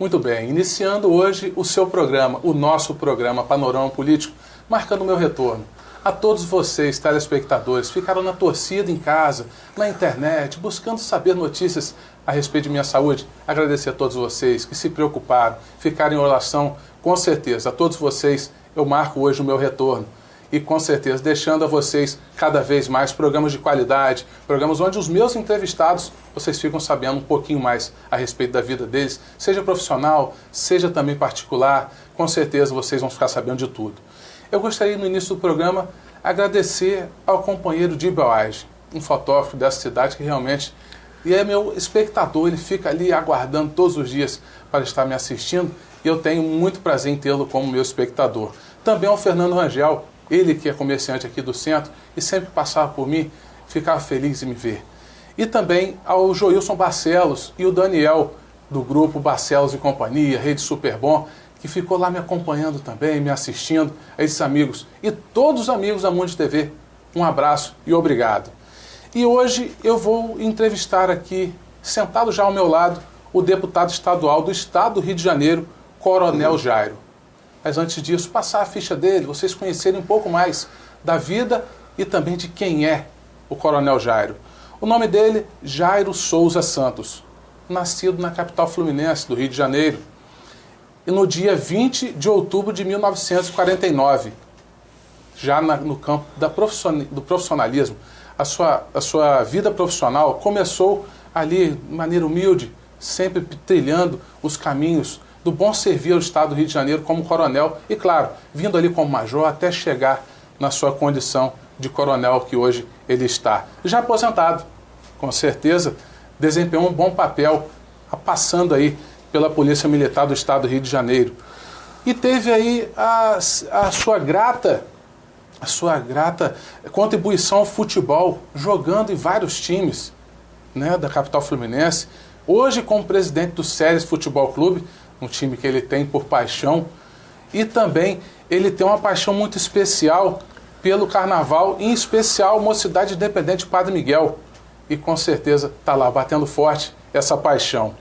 Muito bem, iniciando hoje o seu programa, o nosso programa Panorama Político, marcando o meu retorno. A todos vocês, telespectadores, ficaram na torcida em casa, na internet, buscando saber notícias a respeito de minha saúde. Agradecer a todos vocês que se preocuparam, ficaram em oração, com certeza. A todos vocês eu marco hoje o meu retorno. E com certeza deixando a vocês cada vez mais programas de qualidade, programas onde os meus entrevistados, vocês ficam sabendo um pouquinho mais a respeito da vida deles, seja profissional, seja também particular, com certeza vocês vão ficar sabendo de tudo. Eu gostaria no início do programa agradecer ao companheiro Di Belage, um fotógrafo dessa cidade que realmente é meu espectador, ele fica ali aguardando todos os dias para estar me assistindo e eu tenho muito prazer em tê-lo como meu espectador. Também ao Fernando Rangel, ele que é comerciante aqui do centro e sempre passava por mim, ficava feliz em me ver. E também ao Joilson Barcelos e o Daniel, do grupo Barcelos e Companhia, Rede Superbom, que ficou lá me acompanhando também, me assistindo, a esses amigos. E todos os amigos da Mundi TV, um abraço e obrigado. E hoje eu vou entrevistar aqui, sentado já ao meu lado, o deputado estadual do estado do Rio de Janeiro, Coronel Jairo. Mas antes disso, passar a ficha dele, vocês conhecerem um pouco mais da vida e também de quem é o Coronel Jairo. O nome dele, Jairo Souza Santos, nascido na capital fluminense do Rio de Janeiro, e no dia 20 de outubro de 1949, já no campo do profissionalismo. A sua vida profissional começou ali de maneira humilde, sempre trilhando os caminhos do bom servir ao estado do Rio de Janeiro como coronel e, claro, vindo ali como major até chegar na sua condição de coronel que hoje ele está. Já aposentado, com certeza, desempenhou um bom papel, passando aí pela Polícia Militar do estado do Rio de Janeiro. E teve aí a sua grata contribuição ao futebol, jogando em vários times, né, da capital fluminense. Hoje como presidente do Séries Futebol Clube, um time que ele tem por paixão, e também ele tem uma paixão muito especial pelo carnaval, em especial Mocidade Independente Padre Miguel, e com certeza está lá batendo forte essa paixão.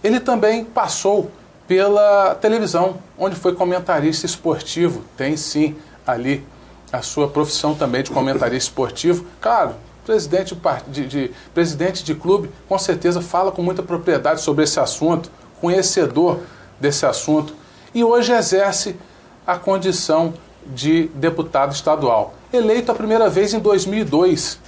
Ele também passou pela televisão, onde foi comentarista esportivo, tem sim ali a sua profissão também de comentarista esportivo, claro, presidente de clube, com certeza fala com muita propriedade sobre esse assunto, conhecedor desse assunto, e hoje exerce a condição de deputado estadual. Eleito a primeira vez em 2002,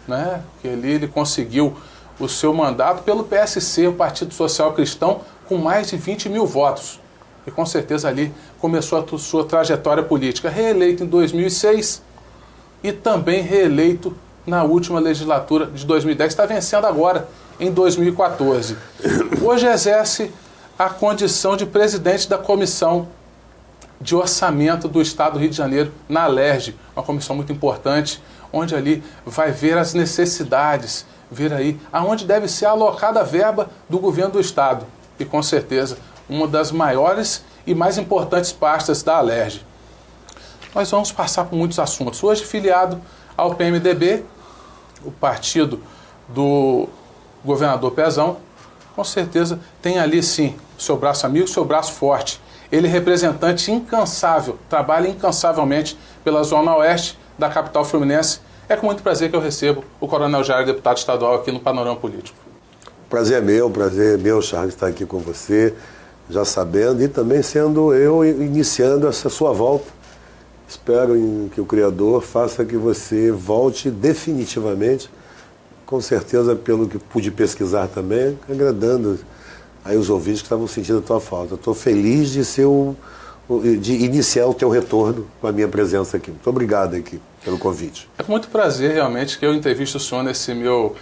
né, que ele conseguiu o seu mandato pelo PSC, o Partido Social Cristão, com mais de 20 mil votos. E com certeza ali começou a sua trajetória política. Reeleito em 2006 e também reeleito na última legislatura de 2010, está vencendo agora, em 2014. Hoje exerce a condição de presidente da Comissão de Orçamento do Estado do Rio de Janeiro, na Alerj, uma comissão muito importante, onde ali vai ver as necessidades, ver aí aonde deve ser alocada a verba do governo do Estado. E com certeza, uma das maiores e mais importantes pastas da Alerj. Nós vamos passar por muitos assuntos. Hoje filiado ao PMDB, o partido do governador Pezão, com certeza tem ali sim o seu braço amigo, o seu braço forte. Ele é representante incansável, trabalha incansavelmente pela Zona Oeste da capital fluminense. É com muito prazer que eu recebo o Coronel Jairo, deputado estadual, aqui no Panorama Político. Prazer é meu, Charles, estar aqui com você, já sabendo, e também sendo eu iniciando essa sua volta. Espero que o Criador faça que você volte definitivamente, com certeza, pelo que pude pesquisar também, agradando aí os ouvintes que estavam sentindo a tua falta. Estou feliz de iniciar o teu retorno com a minha presença aqui. Muito obrigado aqui pelo convite. É com muito prazer, realmente, que eu entrevisto o senhor nesse meu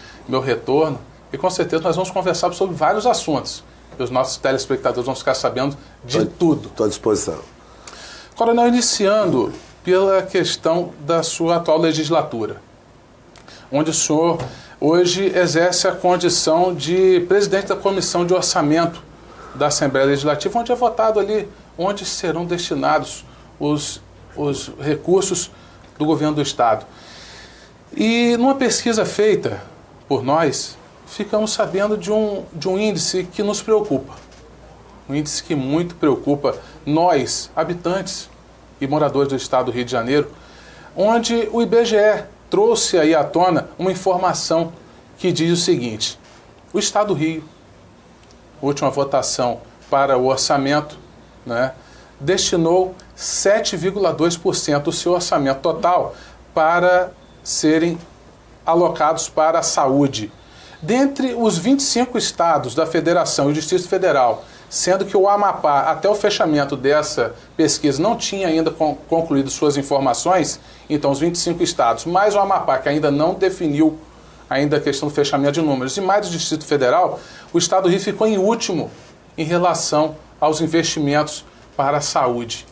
retorno, e com certeza nós vamos conversar sobre vários assuntos. E os nossos telespectadores vão ficar sabendo de tudo. Estou à disposição. Coronel, iniciando pela questão da sua atual legislatura, onde o senhor hoje exerce a condição de presidente da Comissão de Orçamento da Assembleia Legislativa, onde é votado ali, onde serão destinados os recursos do governo do Estado. E numa pesquisa feita por nós, ficamos sabendo de um índice que nos preocupa. um índice que muito preocupa nós, habitantes e moradores do estado do Rio de Janeiro, onde o IBGE trouxe aí à tona uma informação que diz o seguinte: o estado do Rio, última votação para o orçamento, né, destinou 7,2% do seu orçamento total para serem alocados para a saúde. Dentre os 25 estados da Federação e o Distrito Federal, sendo que o Amapá, até o fechamento dessa pesquisa, não tinha ainda concluído suas informações, então os 25 estados, mais o Amapá, que ainda não definiu ainda a questão do fechamento de números, e mais o Distrito Federal, o estado do Rio ficou em último em relação aos investimentos para a saúde.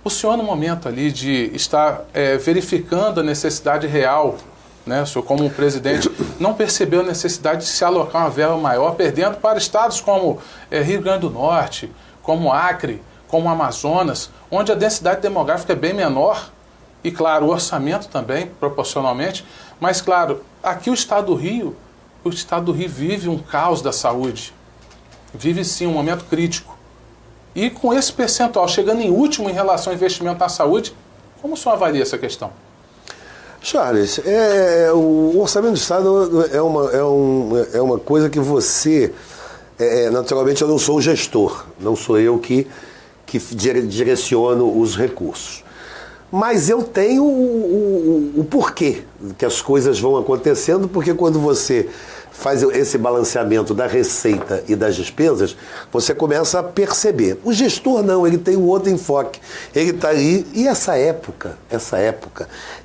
O senhor, no momento ali de estar verificando a necessidade real, né, o senhor como presidente, não percebeu a necessidade de se alocar uma verba maior, perdendo para estados como Rio Grande do Norte, como Acre, como Amazonas, onde a densidade demográfica é bem menor, e claro, o orçamento também, proporcionalmente, mas claro, aqui o estado do Rio vive um caos da saúde, vive sim um momento crítico. E com esse percentual chegando em último em relação ao investimento na saúde, como o senhor avalia essa questão? Charles, o orçamento do Estado é uma coisa que você... naturalmente eu não sou o gestor, não sou eu que direciono os recursos. Mas eu tenho o porquê que as coisas vão acontecendo, porque quando você faz esse balanceamento da receita e das despesas, você começa a perceber. O gestor não, ele tem um outro enfoque. Ele está aí, e essa época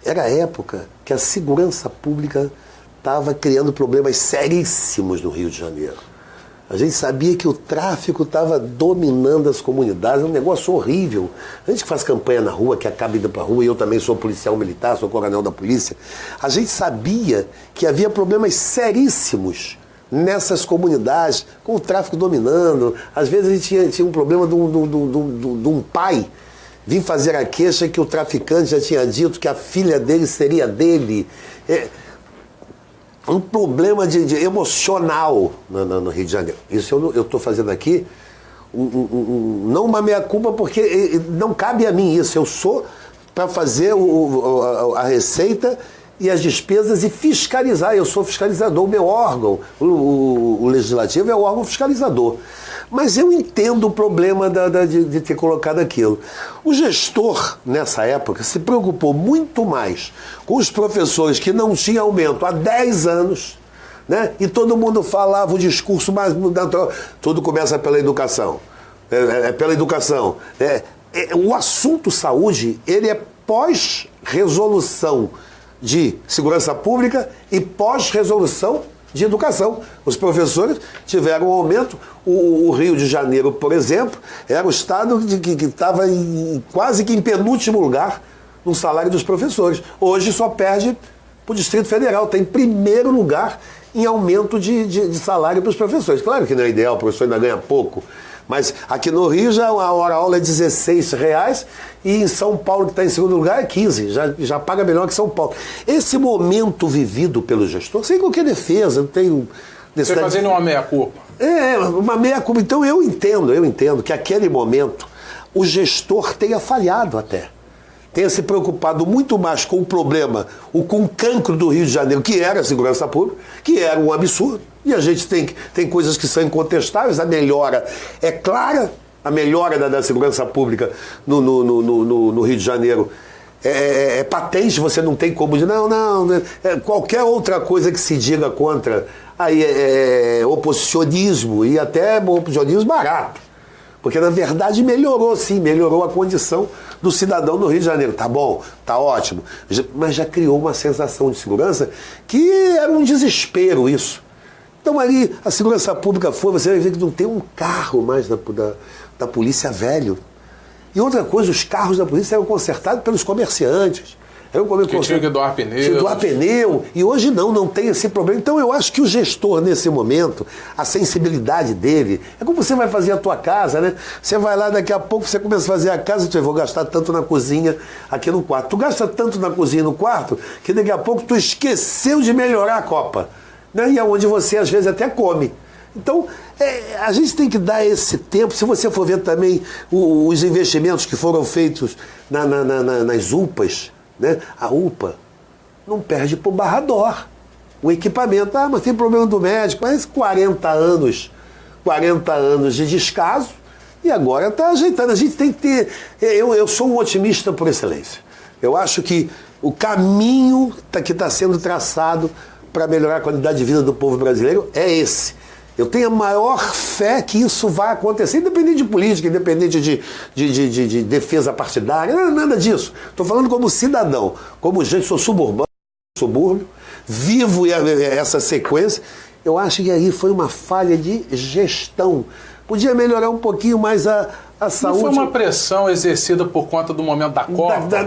era a época que a segurança pública estava criando problemas seríssimos no Rio de Janeiro. A gente sabia que o tráfico estava dominando as comunidades, um negócio horrível. A gente que faz campanha na rua, que acaba indo para a rua, e eu também sou policial militar, sou coronel da polícia, a gente sabia que havia problemas seríssimos nessas comunidades, com o tráfico dominando. Às vezes a gente tinha um problema de um pai vir fazer a queixa que o traficante já tinha dito que a filha dele seria dele. Um problema de emocional no Rio de Janeiro. Isso eu estou fazendo aqui, não uma meia-culpa, porque não cabe a mim isso. Eu sou para fazer a receita e as despesas e fiscalizar. Eu sou fiscalizador, o meu órgão, o legislativo é o órgão fiscalizador. Mas eu entendo o problema de ter colocado aquilo. O gestor, nessa época, se preocupou muito mais com os professores que não tinham aumento há 10 anos, né? E todo mundo falava o discurso mais... Tudo começa pela educação. Pela educação. O assunto saúde, ele é pós-resolução de segurança pública e pós-resolução de educação. Os professores tiveram um aumento. O Rio de Janeiro, por exemplo, era o estado que estava quase que em penúltimo lugar no salário dos professores. Hoje só perde para o Distrito Federal, está em primeiro lugar em aumento de salário para os professores. Claro que não é ideal, o professor ainda ganha pouco, mas aqui no Rio já a hora-aula é R$16 e em São Paulo, que está em segundo lugar, é 15, já paga melhor que São Paulo. Esse momento vivido pelo gestor, sem qualquer defesa, não tem... Você fazendo uma meia-culpa. Uma meia-culpa. Então eu entendo que aquele momento o gestor tenha falhado até. Tenha se preocupado muito mais com o problema, com o cancro do Rio de Janeiro, que era a segurança pública, que era um absurdo. E a gente tem coisas que são incontestáveis. A melhora é clara, a melhora da segurança pública no Rio de Janeiro é patente, você não tem como dizer, qualquer outra coisa que se diga contra, aí é oposicionismo, e até oposicionismo barato. Porque, na verdade, melhorou a condição do cidadão no Rio de Janeiro. Tá bom, tá ótimo. Mas já criou uma sensação de segurança que era um desespero isso. Então, ali, a segurança pública você vai ver que não tem um carro mais da polícia velho. E outra coisa, os carros da polícia eram consertados pelos comerciantes. Que tinha que doar pneu. Tinha que doar pneu. E hoje não tem esse problema. Então eu acho que o gestor, nesse momento, a sensibilidade dele, é como você vai fazer a tua casa, né? Você vai lá, daqui a pouco você começa a fazer a casa, você vai gastar tanto na cozinha, aqui no quarto. Tu gasta tanto na cozinha e no quarto, que daqui a pouco tu esqueceu de melhorar a copa. Né? E é onde você, às vezes, até come. Então, a gente tem que dar esse tempo. Se você for ver também os investimentos que foram feitos nas UPAs, né? A UPA não perde para o Barrador. O equipamento, mas tem problema do médico, mas 40 anos de descaso e agora está ajeitando. A gente tem que ter... Eu sou um otimista por excelência. Eu acho que o caminho que está sendo traçado para melhorar a qualidade de vida do povo brasileiro é esse. Eu tenho a maior fé que isso vai acontecer, independente de política, independente de defesa partidária, nada disso. Estou falando como cidadão, como gente, sou suburbano, subúrbio, vivo essa sequência. Eu acho que aí foi uma falha de gestão. Podia melhorar um pouquinho mais a saúde. Não foi uma pressão exercida por conta do momento da Copa?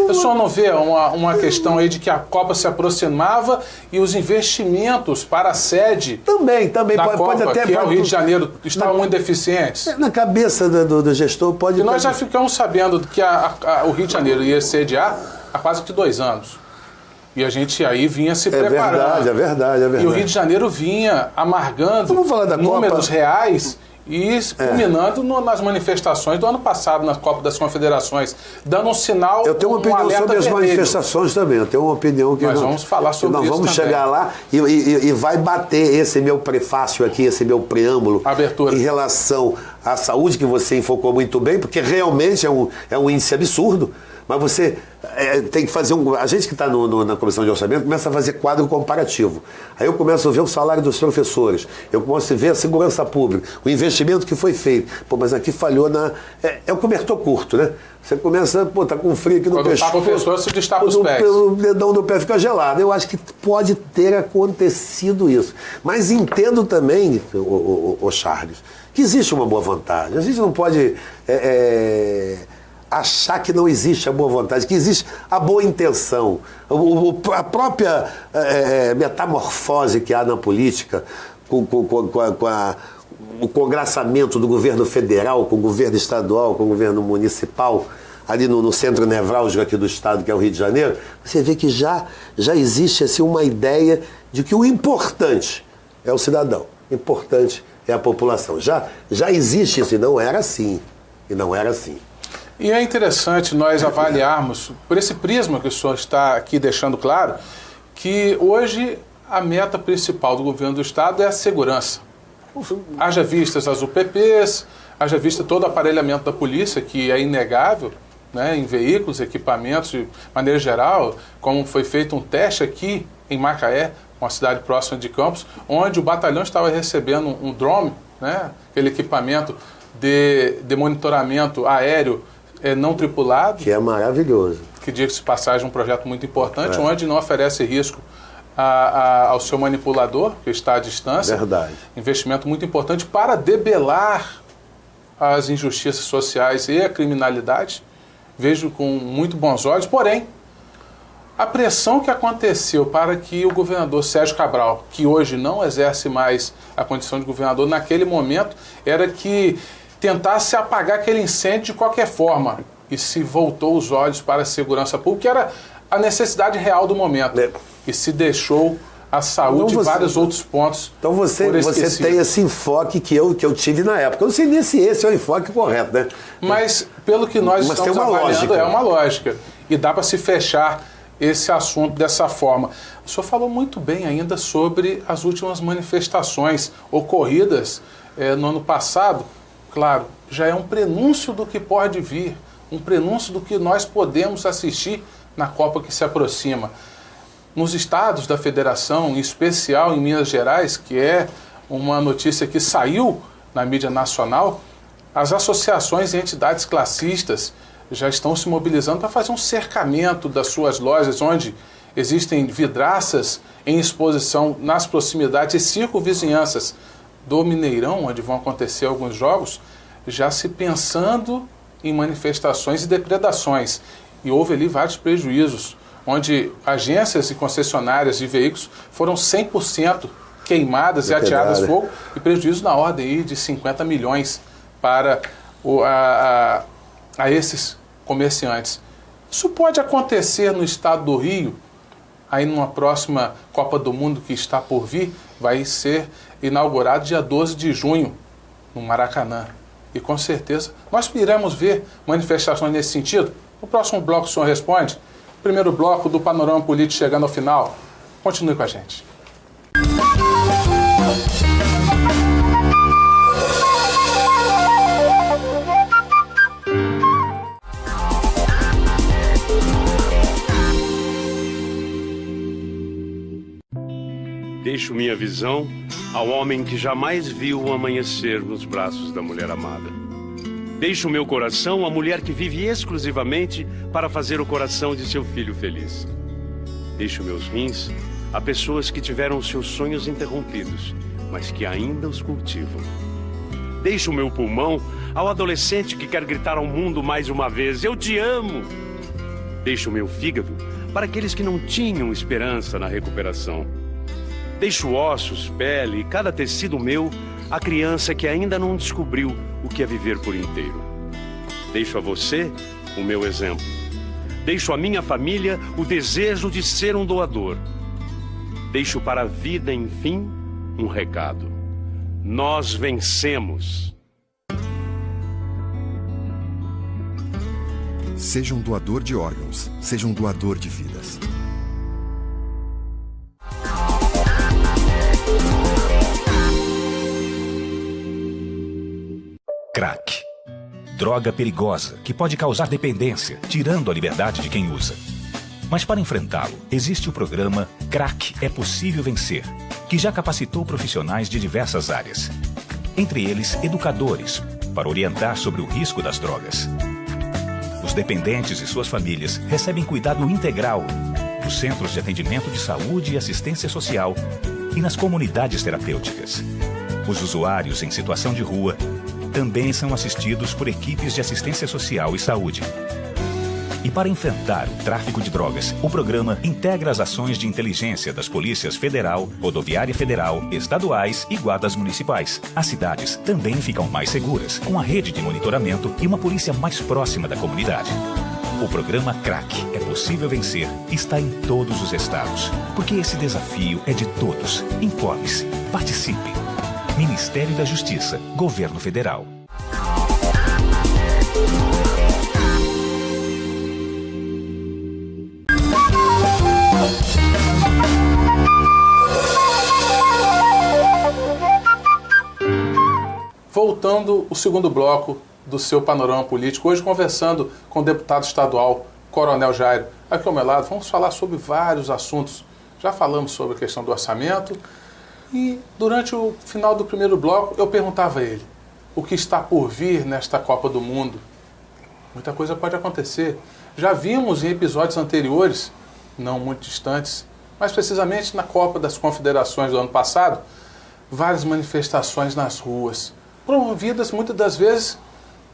O senhor não vê uma questão aí de que a Copa se aproximava e os investimentos para a sede também da pode Copa, até, que é o Rio de Janeiro, estavam muito deficientes? Na cabeça do gestor pode... E nós já ficamos sabendo que o Rio de Janeiro ia sediar há quase que 2 anos. E a gente aí vinha se preparando. É verdade. E o Rio de Janeiro vinha amargando números reais e culminando nas manifestações do ano passado, na Copa das Confederações, dando um sinal. Eu tenho uma opinião sobre as manifestações também. Eu tenho uma opinião que nós vamos falar sobre isso. Nós vamos chegar lá e vai bater esse meu prefácio aqui, esse meu preâmbulo abertura em relação à saúde, que você enfocou muito bem, porque realmente é um índice absurdo. Mas você tem que fazer a gente que está na comissão de orçamento começa a fazer quadro comparativo. Aí eu começo a ver o salário dos professores, eu começo a ver a segurança pública, o investimento que foi feito. Mas aqui falhou é o cobertor curto, né? Você começa, tá com frio aqui no pescoço. Quando tá com pessoa, se destapa os pés. O dedão do pé fica gelado. Eu acho que pode ter acontecido isso. Mas entendo também, o Charles, que existe uma boa vontade. A gente não pode... achar que não existe a boa vontade, que existe a boa intenção. A própria metamorfose que há na política, com o congraçamento do governo federal, com o governo estadual, com o governo municipal, ali no centro nevrálgico aqui do estado, que é o Rio de Janeiro, você vê que já existe assim, uma ideia de que o importante é o cidadão, o importante é a população. Já existe isso, e não era assim. E é interessante nós avaliarmos, por esse prisma que o senhor está aqui deixando claro, que hoje a meta principal do governo do estado é a segurança. Haja vistas as UPPs, haja vista todo o aparelhamento da polícia, que é inegável, né, em veículos, equipamentos, de maneira geral, como foi feito um teste aqui em Macaé, uma cidade próxima de Campos, onde o batalhão estava recebendo um drone, né, aquele equipamento de monitoramento aéreo não tripulado. Que é maravilhoso. Que, diga-se de passagem, um projeto muito importante, onde não oferece risco ao seu manipulador, que está à distância. Verdade. Investimento muito importante para debelar as injustiças sociais e a criminalidade. Vejo com muito bons olhos, porém, a pressão que aconteceu para que o governador Sérgio Cabral, que hoje não exerce mais a condição de governador, naquele momento, era que tentasse apagar aquele incêndio de qualquer forma. E se voltou os olhos para a segurança pública, que era a necessidade real do momento. E se deixou a saúde e vários outros pontos. Então você tem esse enfoque que eu tive na época. Eu não sei nem se esse é o enfoque correto, né? Mas pelo que nós estamos avaliando, é uma lógica. E dá para se fechar esse assunto dessa forma. O senhor falou muito bem ainda sobre as últimas manifestações ocorridas no ano passado. Claro, já é um prenúncio do que pode vir, um prenúncio do que nós podemos assistir na Copa que se aproxima. Nos estados da federação, em especial em Minas Gerais, que é uma notícia que saiu na mídia nacional, as associações e entidades classistas já estão se mobilizando para fazer um cercamento das suas lojas, onde existem vidraças em exposição nas proximidades e circunvizinhanças do Mineirão, onde vão acontecer alguns jogos, já se pensando em manifestações e depredações. E houve ali vários prejuízos, onde agências e concessionárias de veículos foram 100% queimadas e ateadas a fogo, e prejuízo na ordem aí de 50 milhões para esses comerciantes. Isso pode acontecer no estado do Rio, aí numa próxima Copa do Mundo que está por vir, vai ser inaugurado dia 12 de junho, no Maracanã. E com certeza nós iremos ver manifestações nesse sentido. No próximo bloco o senhor responde. Primeiro bloco do Panorama Político chegando ao final. Continue com a gente. Deixo minha visão ao homem que jamais viu o amanhecer nos braços da mulher amada. Deixo meu coração à mulher que vive exclusivamente para fazer o coração de seu filho feliz. Deixo meus rins a pessoas que tiveram seus sonhos interrompidos, mas que ainda os cultivam. Deixo meu pulmão ao adolescente que quer gritar ao mundo mais uma vez: eu te amo! Deixo meu fígado para aqueles que não tinham esperança na recuperação. Deixo ossos, pele e cada tecido meu à criança que ainda não descobriu o que é viver por inteiro. Deixo a você o meu exemplo. Deixo à minha família o desejo de ser um doador. Deixo para a vida, enfim, um recado. Nós vencemos. Seja um doador de órgãos, seja um doador de vidas. Crack. Droga perigosa que pode causar dependência, tirando a liberdade de quem usa. Mas para enfrentá-lo, existe o programa Crack é Possível Vencer, que já capacitou profissionais de diversas áreas. Entre eles, educadores, para orientar sobre o risco das drogas. Os dependentes e suas famílias recebem cuidado integral nos centros de atendimento de saúde e assistência social e nas comunidades terapêuticas. Os usuários em situação de rua também são assistidos por equipes de assistência social e saúde. E para enfrentar o tráfico de drogas, o programa integra as ações de inteligência das polícias federal, rodoviária federal, estaduais e guardas municipais. As cidades também ficam mais seguras, com a rede de monitoramento e uma polícia mais próxima da comunidade. O programa Crack é Possível Vencer está em todos os estados, porque esse desafio é de todos. Informe-se, participe. Ministério da Justiça, Governo Federal. Voltando o segundo bloco do seu Panorama Político, hoje conversando com o deputado estadual Coronel Jairo. Aqui ao meu lado, vamos falar sobre vários assuntos. Já falamos sobre a questão do orçamento. E durante o final do primeiro bloco eu perguntava a ele o que está por vir nesta Copa do Mundo. Muita coisa pode acontecer. Já vimos em episódios anteriores, não muito distantes, mas precisamente na Copa das Confederações do ano passado, várias manifestações nas ruas, promovidas muitas das vezes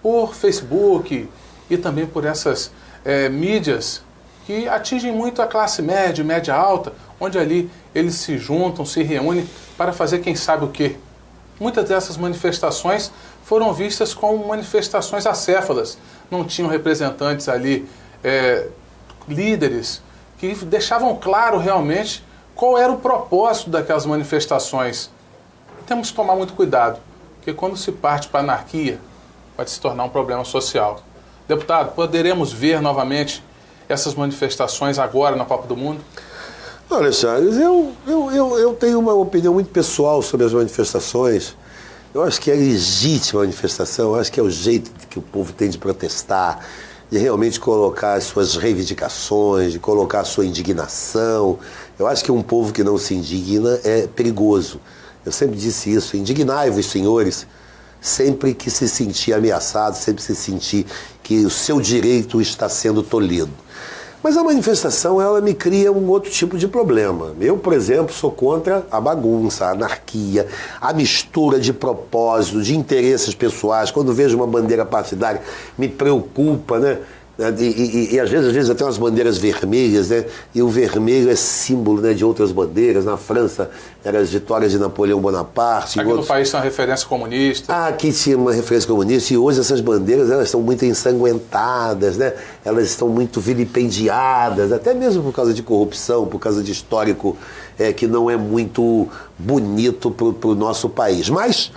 por Facebook e também por essas mídias que atingem muito a classe média, média alta, onde ali eles se juntam, se reúnem para fazer quem sabe o quê. Muitas dessas manifestações foram vistas como manifestações acéfalas. Não tinham representantes ali, líderes, que deixavam claro realmente qual era o propósito daquelas manifestações. Temos que tomar muito cuidado, porque quando se parte para a anarquia, pode se tornar um problema social. Deputado, poderemos ver novamente essas manifestações agora na Copa do Mundo? Olha, Charles, eu tenho uma opinião muito pessoal sobre as manifestações. Eu acho que é legítima a manifestação, eu acho que é o jeito que o povo tem de protestar, de realmente colocar as suas reivindicações, de colocar a sua indignação. Eu acho que um povo que não se indigna é perigoso. Eu sempre disse isso: indignai-vos, senhores, sempre que se sentir ameaçado, sempre que se sentir que o seu direito está sendo tolhido. Mas a manifestação, ela me cria um outro tipo de problema. Eu, por exemplo, sou contra a bagunça, a anarquia, a mistura de propósitos, de interesses pessoais. Quando vejo uma bandeira partidária, me preocupa, né? E às vezes até umas bandeiras vermelhas, né? E o vermelho é símbolo, né, de outras bandeiras. Na França eram as vitórias de Napoleão Bonaparte. Aqui no país tem uma referência comunista. Aqui tinha uma referência comunista e hoje essas bandeiras elas estão muito ensanguentadas, né? Elas estão muito vilipendiadas, até mesmo por causa de corrupção, por causa de histórico que não é muito bonito para o nosso país. Mas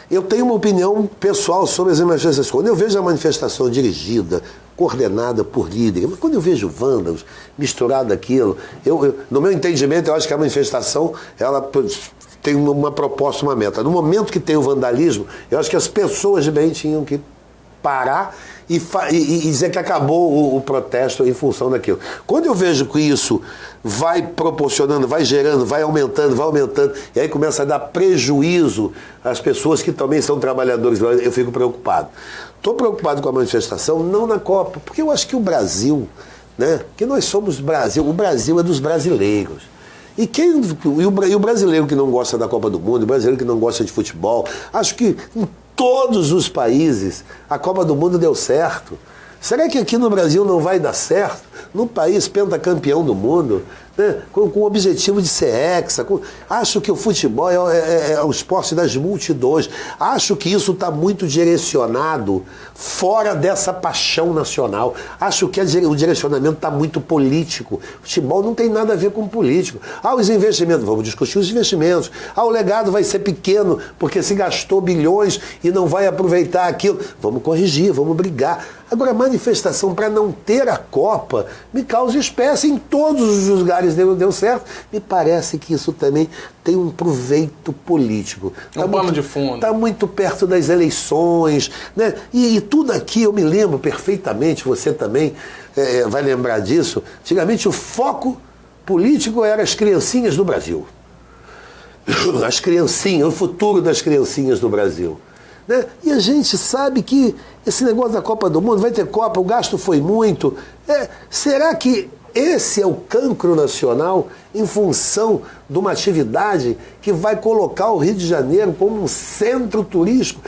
eu tenho uma opinião pessoal sobre as manifestações. Quando eu vejo a manifestação dirigida, coordenada por líderes, mas quando eu vejo vândalos misturado aquilo, no meu entendimento, eu acho que a manifestação ela tem uma proposta, uma meta. No momento que tem o vandalismo, eu acho que as pessoas de bem tinham que parar e dizer que acabou o protesto em função daquilo. Quando eu vejo que isso vai proporcionando, vai gerando, vai aumentando, e aí começa a dar prejuízo às pessoas que também são trabalhadores, eu fico preocupado. Estou preocupado com a manifestação, não na Copa, porque eu acho que o Brasil, né, que nós somos Brasil, o Brasil é dos brasileiros. E o brasileiro que não gosta da Copa do Mundo, o brasileiro que não gosta de futebol, acho que em todos os países a Copa do Mundo deu certo. Será que aqui no Brasil não vai dar certo? Num país pentacampeão do mundo, né, com o objetivo de ser hexa. Acho que o futebol é o esporte das multidões. Acho que isso está muito direcionado fora dessa paixão nacional. Acho que o direcionamento está muito político. Futebol não tem nada a ver com político. Os investimentos, vamos discutir os investimentos. O legado vai ser pequeno porque se gastou bilhões e não vai aproveitar aquilo. Vamos corrigir, vamos brigar. Agora, manifestação para não ter a Copa me causa espécie. Em todos os lugares deu certo. Me parece que isso também tem um proveito político. Um pano de fundo. Está muito perto das eleições, né? E tudo aqui, eu me lembro perfeitamente, você também vai lembrar disso. Antigamente o foco político era as criancinhas do Brasil. As criancinhas, o futuro das criancinhas do Brasil. Né? E a gente sabe que esse negócio da Copa do Mundo, vai ter Copa, o gasto foi muito. Será que esse é o cancro nacional em função de uma atividade que vai colocar o Rio de Janeiro como um centro turístico?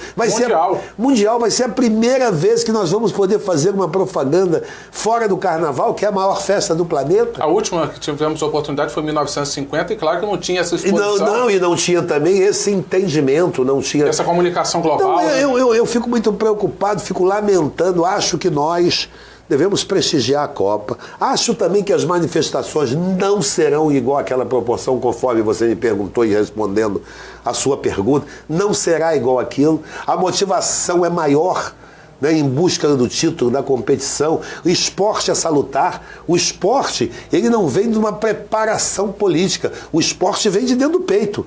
Mundial. Vai ser a primeira vez que nós vamos poder fazer uma propaganda fora do Carnaval, que é a maior festa do planeta. A última que tivemos a oportunidade foi em 1950 e claro que não tinha essa exposição. E não tinha também esse entendimento, não tinha... Essa comunicação global. Então, eu fico muito preocupado, fico lamentando, acho que nós devemos prestigiar a Copa. Acho também que as manifestações não serão igual àquela proporção, conforme você me perguntou e respondendo a sua pergunta. Não será igual àquilo. A motivação é maior, né, em busca do título, da competição. O esporte é salutar. O esporte, ele não vem de uma preparação política. O esporte vem de dentro do peito.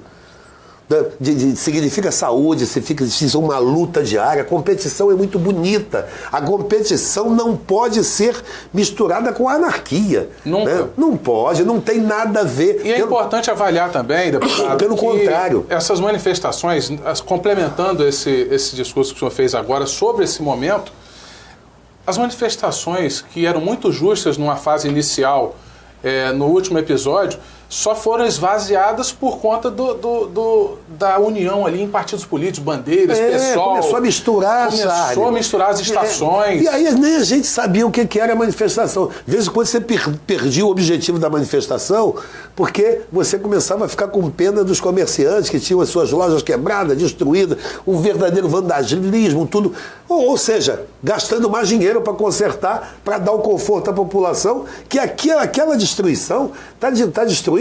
Significa saúde, significa uma luta diária. A competição é muito bonita. A competição não pode ser misturada com a anarquia. Nunca. Né? Não pode, não tem nada a ver. E é importante avaliar também, deputado, pelo contrário, essas manifestações, complementando esse discurso que o senhor fez agora sobre esse momento, as manifestações que eram muito justas numa fase inicial, no último episódio, só foram esvaziadas por conta da união ali em partidos políticos, bandeiras, pessoal. Começou a misturar, Começou a misturar as estações. E aí nem a gente sabia o que era a manifestação. De vez em quando você perdia o objetivo da manifestação, porque você começava a ficar com pena dos comerciantes que tinham as suas lojas quebradas, destruídas, um verdadeiro vandalismo, tudo. Ou seja, gastando mais dinheiro para consertar, para dar o conforto à população, que aquela destruição está destruindo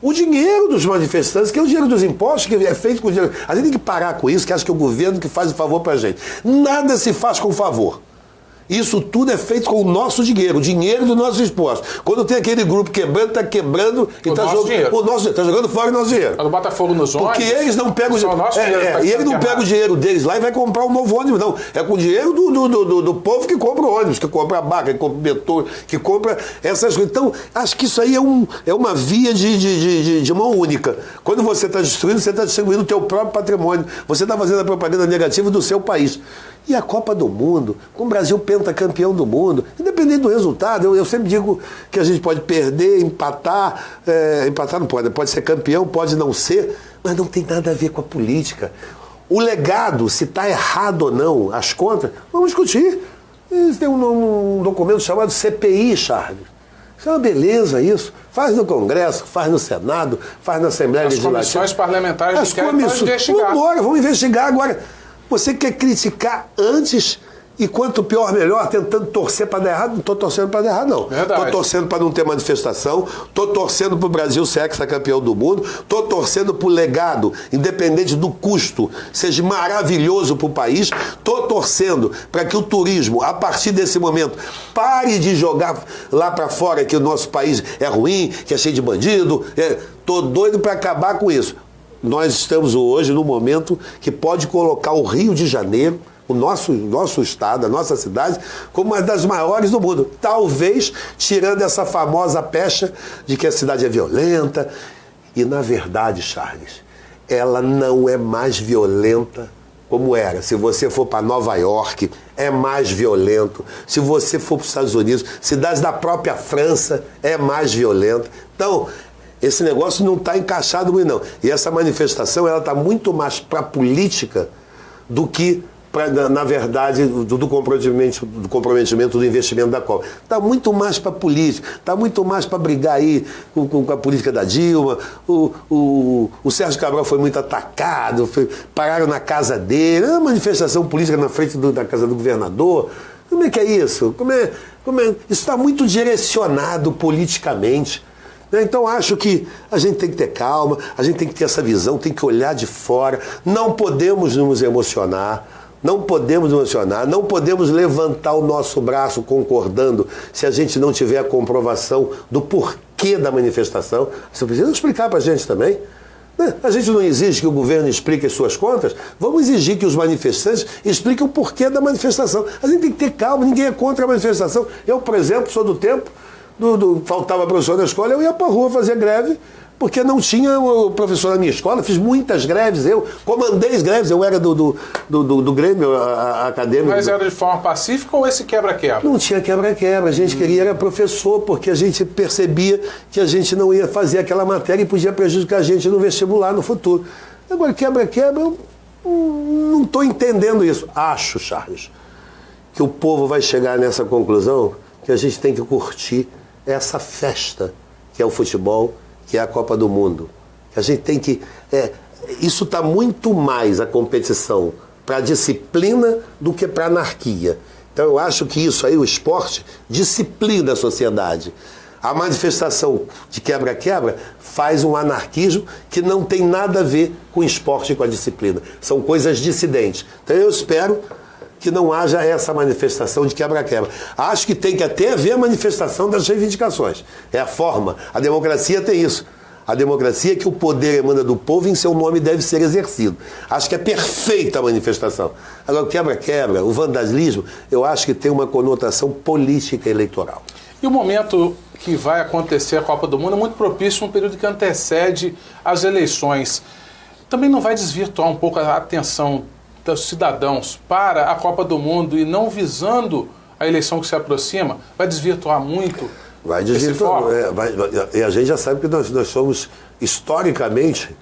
o dinheiro dos manifestantes, que é o dinheiro dos impostos, que é feito com o dinheiro. A gente tem que parar com isso, que acha que é o governo que faz o favor para a gente. Nada se faz com favor. Isso tudo é feito com o nosso dinheiro, o dinheiro do nosso imposto. Quando tem aquele grupo quebrando, está quebrando e está jogando fora o nosso dinheiro. É do Botafogo nos ônibus. Porque eles não pegam o dinheiro. E ele não pega o dinheiro deles lá e vai comprar um novo ônibus, não. É com o dinheiro do povo que compra o ônibus, que compra a barca, que compra o metrô, que compra essas coisas. Então, acho que isso aí é uma via de mão única. Quando você está destruindo, você está distribuindo o teu próprio patrimônio. Você está fazendo a propaganda negativa do seu país. E a Copa do Mundo, com o Brasil pentacampeão do mundo, independente do resultado, eu sempre digo que a gente pode perder, empatar não pode ser campeão, pode não ser, mas não tem nada a ver com a política. O legado, se está errado ou não, as contas, vamos discutir. Eles têm um documento chamado CPI, Charles. Isso é uma beleza, isso. Faz no Congresso, faz no Senado, faz na Assembleia Legislativa. As comissões parlamentares de inquérito podem investigar. Vamos investigar agora. Você quer criticar antes e quanto pior, melhor, tentando torcer para dar errado? Não estou torcendo para dar errado, não. Estou torcendo para não ter manifestação, estou torcendo para o Brasil ser hexacampeão do mundo, estou torcendo para o legado, independente do custo, seja maravilhoso para o país, estou torcendo para que o turismo, a partir desse momento, pare de jogar lá para fora que o nosso país é ruim, que é cheio de bandido. Estou doido para acabar com isso. Nós estamos hoje no momento que pode colocar o Rio de Janeiro, o nosso estado, a nossa cidade, como uma das maiores do mundo. Talvez tirando essa famosa pecha de que a cidade é violenta. E, na verdade, Charles, ela não é mais violenta como era. Se você for para Nova York, é mais violento. Se você for para os Estados Unidos, cidades da própria França, é mais violento. Então, esse negócio não está encaixado muito, não. E essa manifestação, ela está muito mais para a política do que na verdade, do comprometimento do investimento da Copa. Está muito mais para política, está muito mais para brigar aí com a política da Dilma. O Sérgio Cabral foi muito atacado, pararam na casa dele, uma manifestação política na frente da casa do governador. Como é que é isso? Isso está muito direcionado politicamente. Então acho que a gente tem que ter calma, a gente tem que ter essa visão, tem que olhar de fora, não podemos nos emocionar. Não podemos levantar o nosso braço concordando se a gente não tiver a comprovação do porquê da manifestação. Você precisa explicar para a gente também. A gente não exige que o governo explique as suas contas, vamos exigir que os manifestantes expliquem o porquê da manifestação. A gente tem que ter calma, ninguém é contra a manifestação. Eu, por exemplo, sou do tempo, faltava professor na escola, eu ia para a rua fazer greve, porque não tinha o professor na minha escola, fiz muitas greves, eu comandei as greves, eu era do Grêmio acadêmico. Mas era de forma pacífica ou esse quebra-quebra? Não tinha quebra-quebra, a gente queria era professor, porque a gente percebia que a gente não ia fazer aquela matéria e podia prejudicar a gente no vestibular no futuro. Agora, quebra-quebra, eu não estou entendendo isso. Acho, Charles, que o povo vai chegar nessa conclusão que a gente tem que curtir essa festa que é o futebol, que é a Copa do Mundo. A gente tem que... isso está muito mais a competição para a disciplina do que para a anarquia. Então eu acho que isso aí, o esporte, disciplina a sociedade. A manifestação de quebra-quebra faz um anarquismo que não tem nada a ver com o esporte e com a disciplina. São coisas dissidentes. Então eu espero que não haja essa manifestação de quebra-quebra. Acho que tem que até haver a manifestação das reivindicações. É a forma. A democracia tem isso. A democracia é que o poder emana do povo e em seu nome deve ser exercido. Acho que é perfeita a manifestação. Agora, o quebra-quebra, o vandalismo, eu acho que tem uma conotação política eleitoral. E o momento que vai acontecer a Copa do Mundo é muito propício, um período que antecede as eleições. Também não vai desvirtuar um pouco a atenção dos cidadãos para a Copa do Mundo e não visando a eleição que se aproxima? Vai desvirtuar muito? Vai desvirtuar. E a gente já sabe que nós somos, historicamente,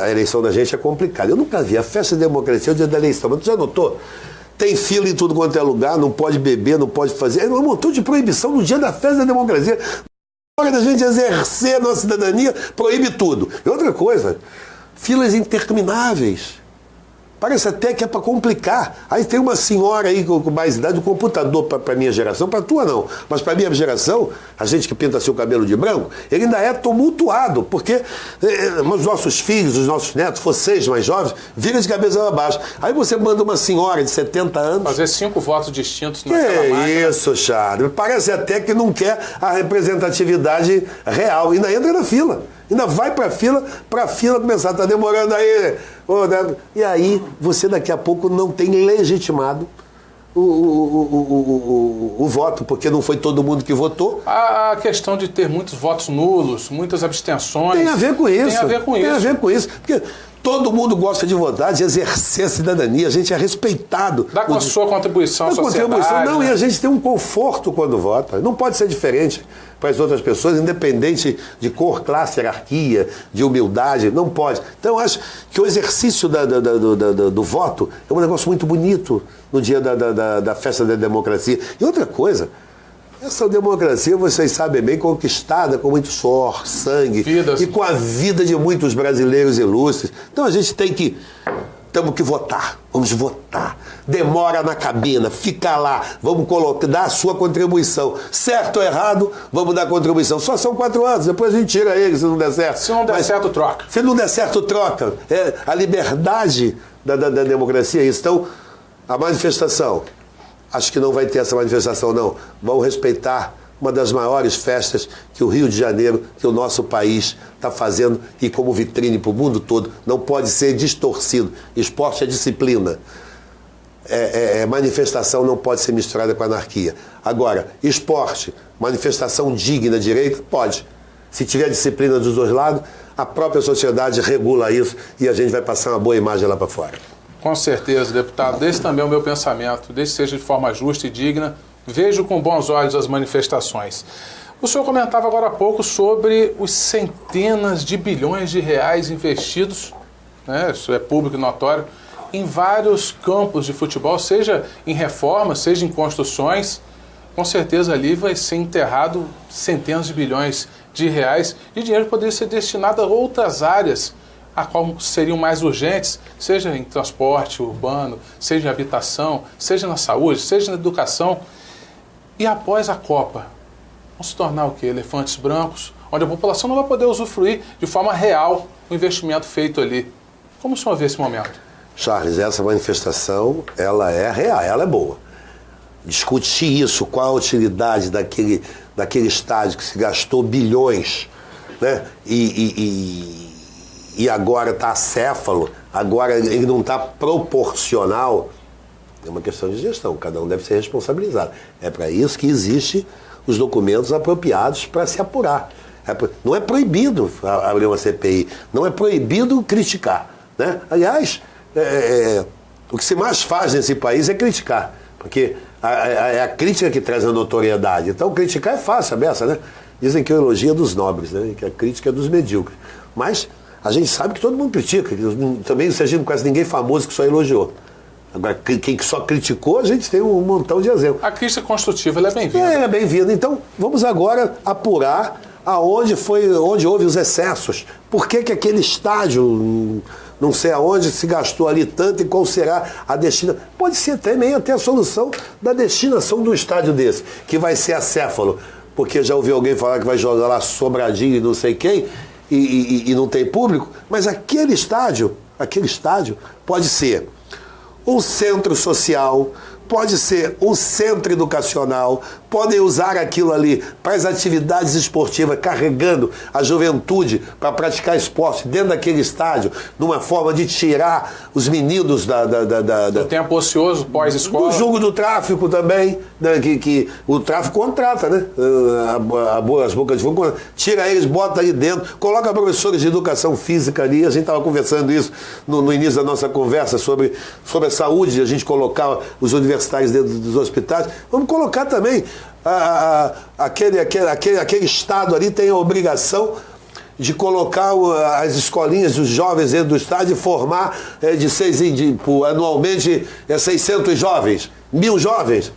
a eleição da gente é complicada. Eu nunca vi a festa da democracia o dia da eleição, mas tu já notou? Tem fila em tudo quanto é lugar, não pode beber, não pode fazer. É um montão de proibição no dia da festa da democracia. Na hora da gente exercer a nossa cidadania, proíbe tudo. E outra coisa, filas intermináveis. Parece até que é para complicar. Aí tem uma senhora aí com mais idade, um computador para a minha geração, para a tua não, mas para a minha geração, a gente que pinta seu cabelo de branco, ele ainda é tumultuado, porque os nossos filhos, os nossos netos, vocês mais jovens, viram de cabeça abaixo. Aí você manda uma senhora de 70 anos... fazer 5 votos distintos naquela máquina. Que isso, Charles. Parece até que não quer a representatividade real. Ainda entra na fila. Ainda vai para a fila começar, está demorando aí. E aí você daqui a pouco não tem legitimado o voto, porque não foi todo mundo que votou. A questão de ter muitos votos nulos, muitas abstenções... Tem a ver com isso. Tem a ver com isso. Porque Todo mundo gosta de votar, de exercer a cidadania, a gente é respeitado. Dá com a sua contribuição à sociedade. Não, né? e a gente tem um conforto quando vota. Não pode ser diferente para as outras pessoas, independente de cor, classe, hierarquia, de humildade, não pode. Então, eu acho que o exercício do voto é um negócio muito bonito no dia da festa da democracia. E outra coisa, essa democracia, vocês sabem bem, conquistada com muito suor, sangue, Vidas. E com a vida de muitos brasileiros ilustres. Então a gente temos que votar, vamos votar. Demora na cabina, fica lá, vamos dar a sua contribuição. Certo ou errado, vamos dar contribuição. Só são 4 anos, depois a gente tira ele se não der certo. Se não der certo, troca. Se não der certo, troca. É a liberdade da democracia é isso. Então, a manifestação, acho que não vai ter essa manifestação, não. Vamos respeitar uma das maiores festas que o Rio de Janeiro, que o nosso país está fazendo e como vitrine para o mundo todo. Não pode ser distorcido. Esporte é disciplina. Manifestação não pode ser misturada com anarquia. Agora, esporte, manifestação digna, direito, pode. Se tiver disciplina dos dois lados, a própria sociedade regula isso e a gente vai passar uma boa imagem lá para fora. Com certeza, deputado. Esse também é o meu pensamento. Desde que seja de forma justa e digna, vejo com bons olhos as manifestações. O senhor comentava agora há pouco sobre os centenas de bilhões de reais investidos, né, isso é público e notório, em vários campos de futebol, seja em reformas, seja em construções. Com certeza ali vai ser enterrado centenas de bilhões de reais de dinheiro que poderia ser destinado a outras áreas, a qual seriam mais urgentes, seja em transporte urbano, seja em habitação, seja na saúde, seja na educação. E após a Copa, vão se tornar o quê? Elefantes brancos, onde a população não vai poder usufruir de forma real o investimento feito ali. Como o senhor vê esse momento? Charles, essa manifestação, ela é real, ela é boa. Discutir isso, qual a utilidade daquele estádio que se gastou bilhões, né? E agora está acéfalo, agora ele não está proporcional, é uma questão de gestão, cada um deve ser responsabilizado. É para isso que existem os documentos apropriados para se apurar. Não é proibido abrir uma CPI, não é proibido criticar, né? Aliás, o que se mais faz nesse país é criticar, porque é a crítica que traz a notoriedade. Então criticar é fácil, a beça, né? Dizem que o elogio é dos nobres, né? Que a crítica é dos medíocres. Mas a gente sabe que todo mundo critica. Também a gente não conhece ninguém famoso que só elogiou. Agora, quem só criticou, a gente tem um montão de exemplos. A crítica construtiva ela é bem-vinda. É bem-vinda. Então, vamos agora apurar onde houve os excessos. Por que aquele estádio, não sei aonde, se gastou ali tanto e qual será a destinação? Pode ser também até a solução da destinação do estádio desse, que vai ser acéfalo. Porque já ouvi alguém falar que vai jogar lá Sobradinho e não sei quem, e não tem público, mas aquele estádio pode ser um centro social, pode ser um centro educacional, podem usar aquilo ali para as atividades esportivas, carregando a juventude para praticar esporte dentro daquele estádio, numa forma de tirar os meninos do tempo ocioso, pós-escola. Do jogo do tráfico também, né, que o tráfico contrata, né? As bocas de fogo, tira eles, bota ali dentro, coloca professores de educação física ali. A gente estava conversando isso no início da nossa conversa sobre a saúde, a gente colocar os universitários dentro dos hospitais. Vamos colocar também aquele estado ali tem a obrigação de colocar as escolinhas dos jovens dentro do estádio e formar anualmente 600 jovens, 1.000 jovens.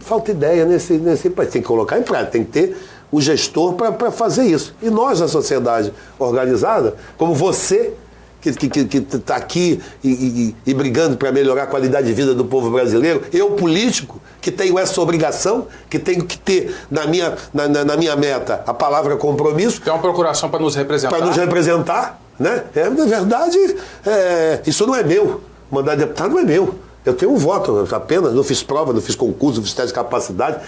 Falta ideia nesse país. Tem que colocar em prática, tem que ter o gestor para fazer isso. E nós, a sociedade organizada, como você, que está aqui e brigando para melhorar a qualidade de vida do povo brasileiro, eu, político, que tenho essa obrigação, que tenho que ter na minha meta a palavra compromisso. Tem uma procuração para nos representar. Para nos representar, né? Na verdade, isso não é meu. Mandar deputado não é meu. Eu tenho um voto apenas, não fiz prova, não fiz concurso, não fiz teste de capacidade.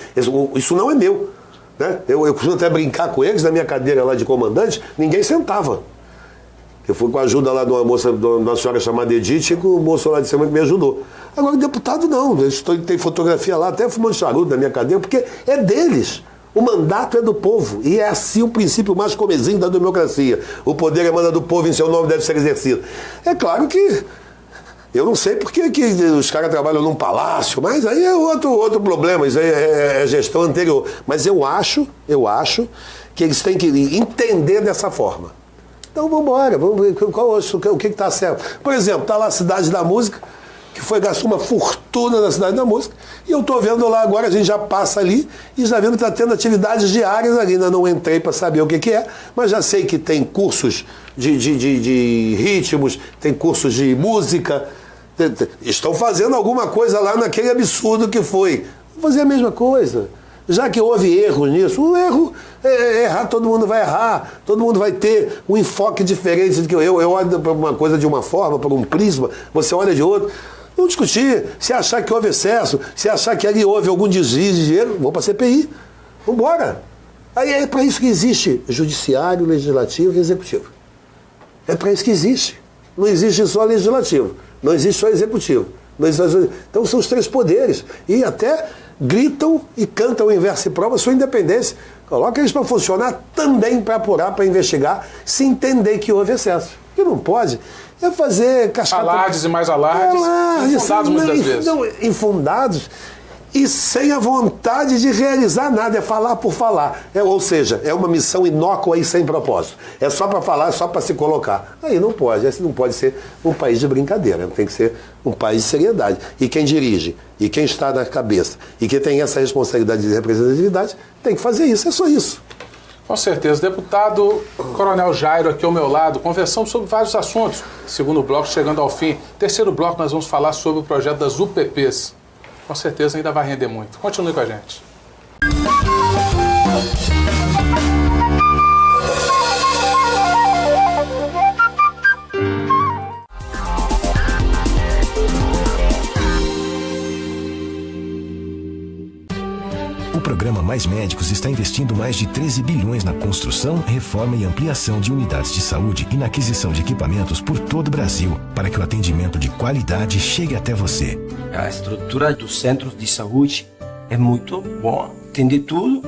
Isso não é meu. Né? Eu costumo até brincar com eles, na minha cadeira lá de comandante, ninguém sentava. Eu fui com a ajuda lá de uma moça, de uma senhora chamada Edith, e o moço lá de cima que me ajudou. Agora, o deputado não. Tem fotografia lá, até fumando charuto na minha cadeira, porque é deles. O mandato é do povo, e é assim o princípio mais comezinho da democracia. O poder emana do povo, em seu nome deve ser exercido. É claro que eu não sei porque que os caras trabalham num palácio, mas aí é outro problema, isso aí é gestão anterior. Mas eu acho que eles têm que entender dessa forma. Então vamos embora, vamos ver o que está certo. Por exemplo, está lá a Cidade da Música, que gastou uma fortuna na Cidade da Música, e eu estou vendo lá agora, a gente já passa ali, e já vendo que está tendo atividades diárias ali, ainda não entrei para saber o que é, mas já sei que tem cursos de ritmos, tem cursos de música, estão fazendo alguma coisa lá naquele absurdo que foi. Vou fazer a mesma coisa. Já que houve erros nisso, o erro é errar, todo mundo vai errar, todo mundo vai ter um enfoque diferente. Eu olho para uma coisa de uma forma, para um prisma, você olha de outro. Não discutir, se achar que houve excesso, se achar que ali houve algum desvio de dinheiro, vou para a CPI, vamos embora. Aí é para isso que existe judiciário, legislativo e executivo. É para isso que existe. Não existe só legislativo, não existe só executivo. Então são os três poderes. E até gritam e cantam em verso e prova sua independência. Coloca eles para funcionar também para apurar, para investigar, se entender que houve excesso. O que não pode é fazer cascata... Alardes e mais alardes, infundados muitas vezes. Não, infundados e sem a vontade de realizar nada, é falar por falar. Ou seja, é uma missão inócua e sem propósito. É só para falar, é só para se colocar. Aí não pode, esse não pode ser um país de brincadeira, tem que ser um país de seriedade. E quem dirige, e quem está na cabeça, e quem tem essa responsabilidade de representatividade, tem que fazer isso, é só isso. Com certeza. Deputado Coronel Jairo aqui ao meu lado, conversamos sobre vários assuntos. Segundo bloco chegando ao fim. Terceiro bloco nós vamos falar sobre o projeto das UPPs. Com certeza ainda vai render muito. Continue com a gente. O programa Mais Médicos está investindo mais de 13 bilhões na construção, reforma e ampliação de unidades de saúde e na aquisição de equipamentos por todo o Brasil, para que o atendimento de qualidade chegue até você. A estrutura dos centros de saúde é muito boa. Tem de tudo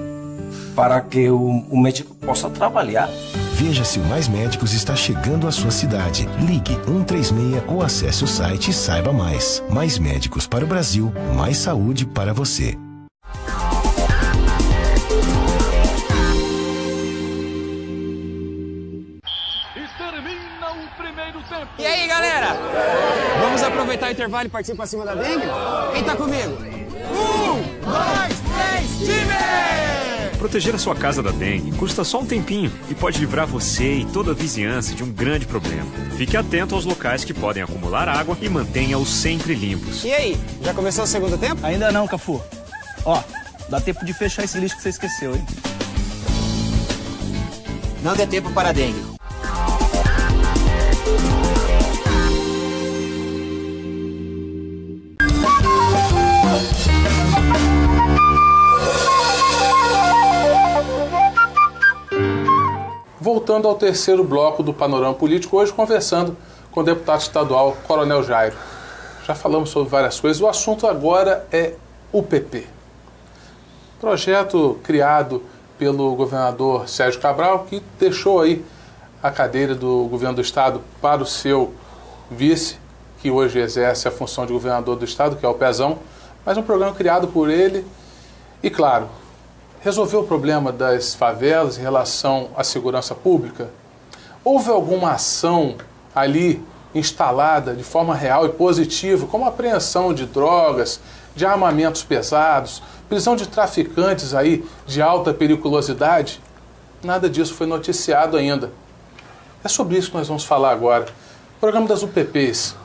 para que o médico possa trabalhar. Veja se o Mais Médicos está chegando à sua cidade. Ligue 136 ou acesse o site e saiba mais. Mais Médicos para o Brasil, mais saúde para você. E aí, galera? Vamos aproveitar o intervalo e partir pra cima da dengue? Quem tá comigo? 1, 2, 3, time! Proteger a sua casa da dengue custa só um tempinho e pode livrar você e toda a vizinhança de um grande problema. Fique atento aos locais que podem acumular água e mantenha-os sempre limpos. E aí, já começou o segundo tempo? Ainda não, Cafu. Ó, dá tempo de fechar esse lixo que você esqueceu, hein? Não dê tempo para a dengue. Voltando ao terceiro bloco do Panorama Político, hoje conversando com o deputado estadual Coronel Jairo. Já falamos sobre várias coisas, o assunto agora é UPP. Projeto criado pelo governador Sérgio Cabral, que deixou aí a cadeira do governo do estado para o seu vice, que hoje exerce a função de governador do estado, que é o Pezão, mas um programa criado por ele e, claro, resolveu o problema das favelas em relação à segurança pública? Houve alguma ação ali instalada de forma real e positiva, como apreensão de drogas, de armamentos pesados, prisão de traficantes aí de alta periculosidade? Nada disso foi noticiado ainda. É sobre isso que nós vamos falar agora. O programa das UPPs,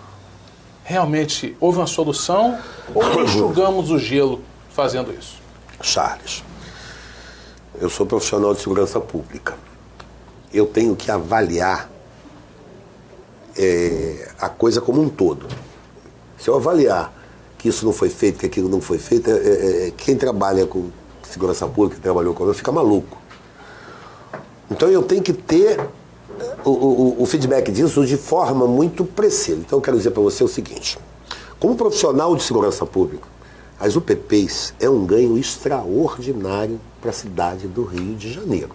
realmente houve uma solução ou enxugamos o gelo fazendo isso? Charles, eu sou profissional de segurança pública. Eu tenho que avaliar a coisa como um todo. Se eu avaliar que isso não foi feito, que aquilo não foi feito, quem trabalha com segurança pública, que trabalhou comigo, fica maluco. Então eu tenho que ter o feedback disso de forma muito precisa. Então eu quero dizer para você o seguinte: como profissional de segurança pública, As UPPs é um ganho extraordinário para a cidade do Rio de Janeiro.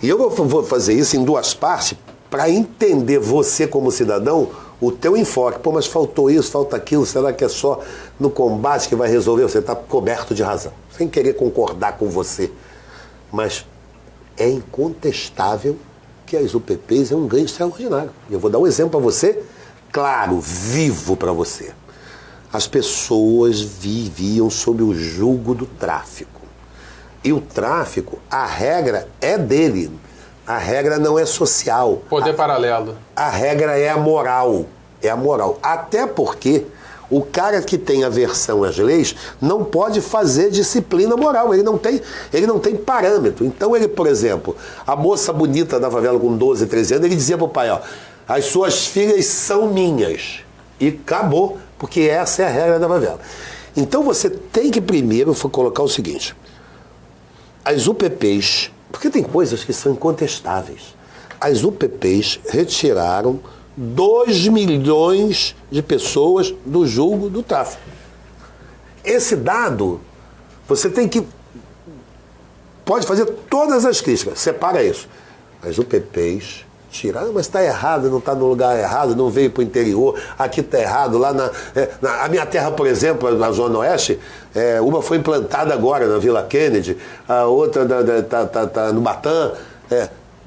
E eu vou fazer isso em duas partes para entender você como cidadão, o teu enfoque. Pô, mas faltou isso, falta aquilo, será que é só no combate que vai resolver? Você está coberto de razão, sem querer concordar com você. Mas é incontestável que as UPPs é um ganho extraordinário. E eu vou dar um exemplo para você, claro, vivo para você. As pessoas viviam sob o jugo do tráfico. E o tráfico, a regra é dele. A regra não é social. Poder paralelo. A regra é a moral. É a moral. Até porque o cara que tem aversão às leis não pode fazer disciplina moral. Ele não tem parâmetro. Então ele, por exemplo, a moça bonita da favela com 12, 13 anos, ele dizia pro pai, ó, as suas filhas são minhas. E acabou, porque essa é a regra da favela. Então você tem que primeiro colocar o seguinte, as UPPs, porque tem coisas que são incontestáveis, as UPPs retiraram 2 milhões de pessoas do jugo do tráfico. Esse dado, você tem que... Pode fazer todas as críticas, separa isso. As UPPs tiraram, mas está errado, não está no lugar errado, não veio para o interior, aqui está errado, lá a minha terra, por exemplo, na Zona Oeste, uma foi implantada agora na Vila Kennedy, a outra tá no Batã,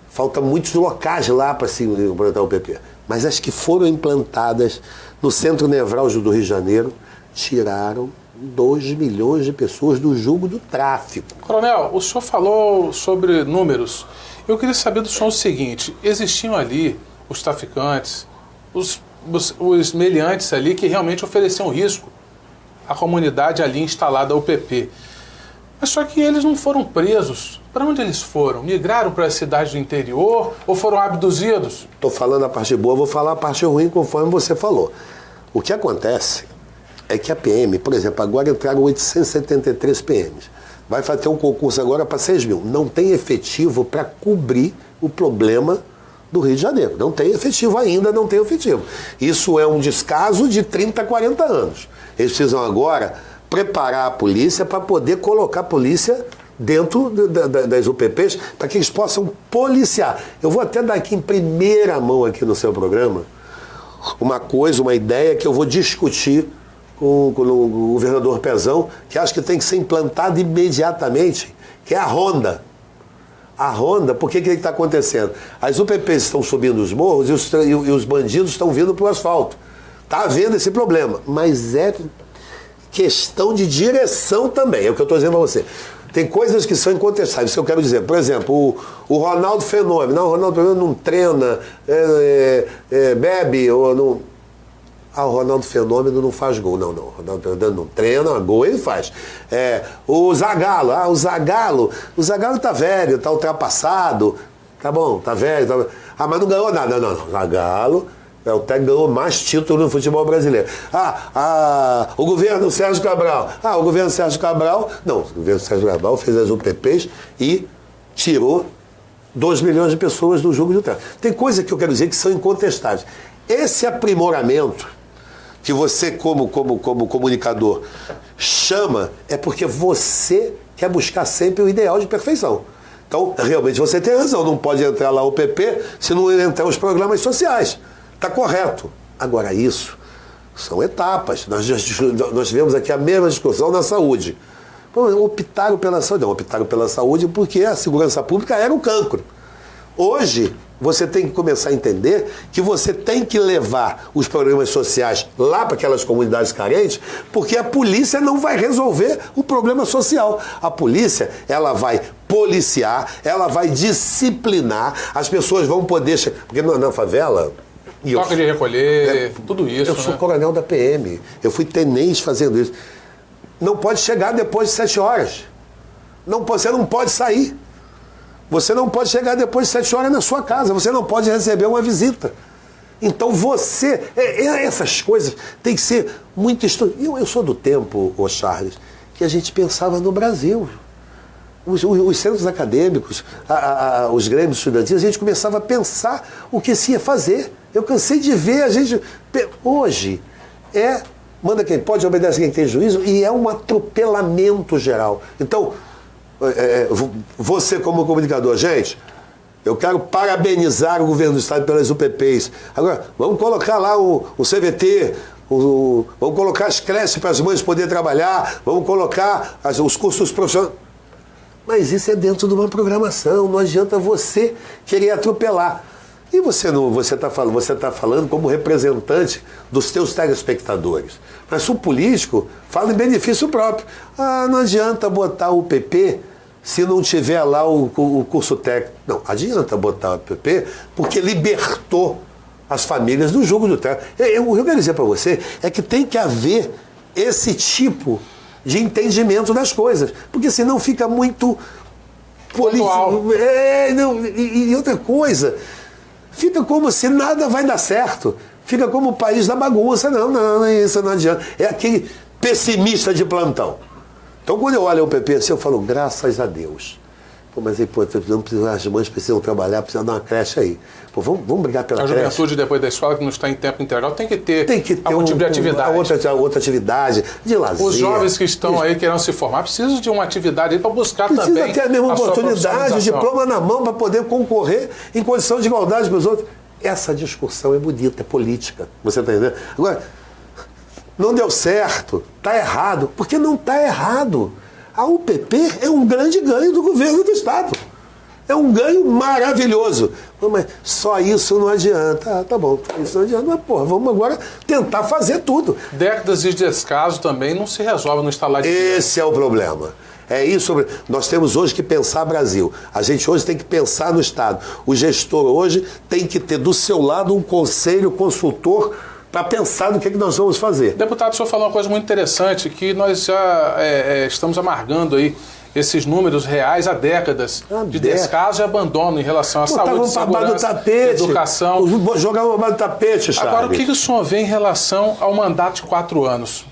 falta muitos locais lá para se implantar o UPP. Mas as que foram implantadas no centro nevrálgico do Rio de Janeiro tiraram 2 milhões de pessoas do jugo do tráfico. Coronel, o senhor falou sobre números. Eu queria saber do senhor o seguinte, existiam ali os traficantes, os meliantes ali que realmente ofereciam risco à comunidade ali instalada, a UPP. Mas só que eles não foram presos. Para onde eles foram? Migraram para as cidades do interior ou foram abduzidos? Estou falando a parte boa, vou falar a parte ruim conforme você falou. O que acontece é que a PM, por exemplo, agora entraram 873 PMs. Vai fazer um concurso agora para 6 mil. Não tem efetivo para cobrir o problema do Rio de Janeiro. Não tem efetivo ainda, não tem efetivo. Isso é um descaso de 30, 40 anos. Eles precisam agora preparar a polícia para poder colocar a polícia dentro das UPPs para que eles possam policiar. Eu vou até dar aqui em primeira mão aqui no seu programa uma ideia que eu vou discutir com o governador Pezão, que acho que tem que ser implantado imediatamente, que é a ronda. A ronda, por que está acontecendo? As UPPs estão subindo os morros e os bandidos estão vindo para o asfalto. Está havendo esse problema, mas é questão de direção também, é o que eu estou dizendo para você. Tem coisas que são incontestáveis, isso que eu quero dizer. Por exemplo, o Ronaldo Fenômeno. Não, o Ronaldo Fenômeno não treina, bebe ou não... Ah, o Ronaldo Fenômeno não faz gol. Não. O Ronaldo Fenômeno não treina, gol ele faz. O Zagallo. Ah, o Zagallo tá velho, tá ultrapassado. Tá bom, tá velho. Tá... Ah, mas não ganhou nada. Não. O Zagallo é o técnico que ganhou mais títulos no futebol brasileiro. O governo Sérgio Cabral. O governo Sérgio Cabral... Não, o governo Sérgio Cabral fez as UPPs e tirou 2 milhões de pessoas do jogo de tráfico. Tem coisas que eu quero dizer que são incontestáveis. Esse aprimoramento que você, como comunicador, chama, é porque você quer buscar sempre o ideal de perfeição. Então, realmente, você tem razão. Não pode entrar lá o UPP se não entrar os programas sociais. Está correto. Agora, isso são etapas. Nós tivemos aqui a mesma discussão na saúde. Optaram pela saúde. Não, optaram pela saúde porque a segurança pública era um cancro. Hoje, você tem que começar a entender que você tem que levar os programas sociais lá para aquelas comunidades carentes, porque a polícia não vai resolver o problema social. A polícia, ela vai policiar, ela vai disciplinar, as pessoas vão poder... Porque na favela... Toca de recolher, tudo isso. Eu sou coronel da PM, eu fui tenente fazendo isso. Não pode chegar depois de 7 horas. Você não pode sair. Você não pode chegar depois de 7 horas na sua casa. Você não pode receber uma visita. Então essas coisas tem que ser muito estudado. Eu sou do tempo, Charles, que a gente pensava no Brasil. Os centros acadêmicos, os grêmios estudantis, a gente começava a pensar o que se ia fazer. Eu cansei de ver a gente... Hoje é manda quem pode, obedece quem tem juízo, e é um atropelamento geral. Então, você como comunicador, gente, eu quero parabenizar o governo do estado pelas UPPs. Agora, vamos colocar lá o CVT, vamos colocar as creches para as mães poderem trabalhar, vamos colocar os cursos profissionais. Mas isso é dentro de uma programação, não adianta você querer atropelar. E você está falando como representante dos teus telespectadores. Mas o político fala em benefício próprio. Não adianta botar o PP se não tiver lá o curso técnico. Não, adianta botar o PP porque libertou as famílias do jugo do teto. Eu quero dizer para você é que tem que haver esse tipo de entendimento das coisas, porque senão fica muito político. E outra coisa, fica como se nada vai dar certo, fica como o país da bagunça. Não, isso não adianta. É aquele pessimista de plantão. Então, quando eu olho o PP assim, eu falo, graças a Deus. Mas aí, as mães precisam trabalhar, precisam dar uma creche aí. Vamos brigar pela creche. A juventude, depois da escola, que não está em tempo integral, tem que ter algum tipo de atividade. Outra atividade, de lazer. Os jovens que estão aí querendo se formar precisam de uma atividade aí para buscar também. Precisa ter a mesma oportunidade, o diploma na mão para poder concorrer em condição de igualdade para os outros. Essa discussão é bonita, é política. Você está entendendo? Agora, não deu certo, está errado. Porque não está errado. A UPP é um grande ganho do governo do Estado. É um ganho maravilhoso. Mas só isso não adianta. Tá bom, isso não adianta. Mas, vamos agora tentar fazer tudo. Décadas de descaso também não se resolve no instalar de dinheiro. Esse é o problema. É isso. Nós temos hoje que pensar Brasil. A gente hoje tem que pensar no Estado. O gestor hoje tem que ter do seu lado um conselho consultor para pensar no que nós vamos fazer. Deputado, o senhor falou uma coisa muito interessante, que nós já estamos amargando aí esses números reais há décadas de descaso e abandono em relação à saúde, segurança, educação. Jogar uma do tapete, Charles. Agora, o que o senhor vê em relação ao mandato de 4 anos?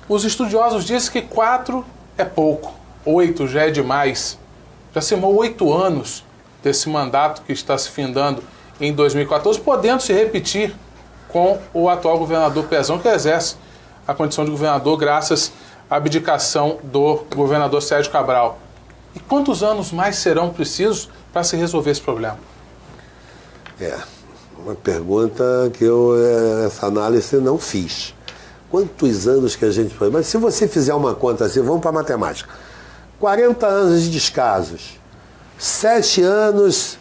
Os estudiosos dizem que 4 é pouco, 8 já é demais. Já se 8 anos desse mandato que está se findando em 2014, podendo se repetir com o atual governador Pezão, que exerce a condição de governador graças à abdicação do governador Sérgio Cabral. E quantos anos mais serão precisos para se resolver esse problema? Uma pergunta que essa análise não fiz. Quantos anos que a gente foi? Mas se você fizer uma conta assim, vamos para a matemática. 40 anos de descasos, 7 anos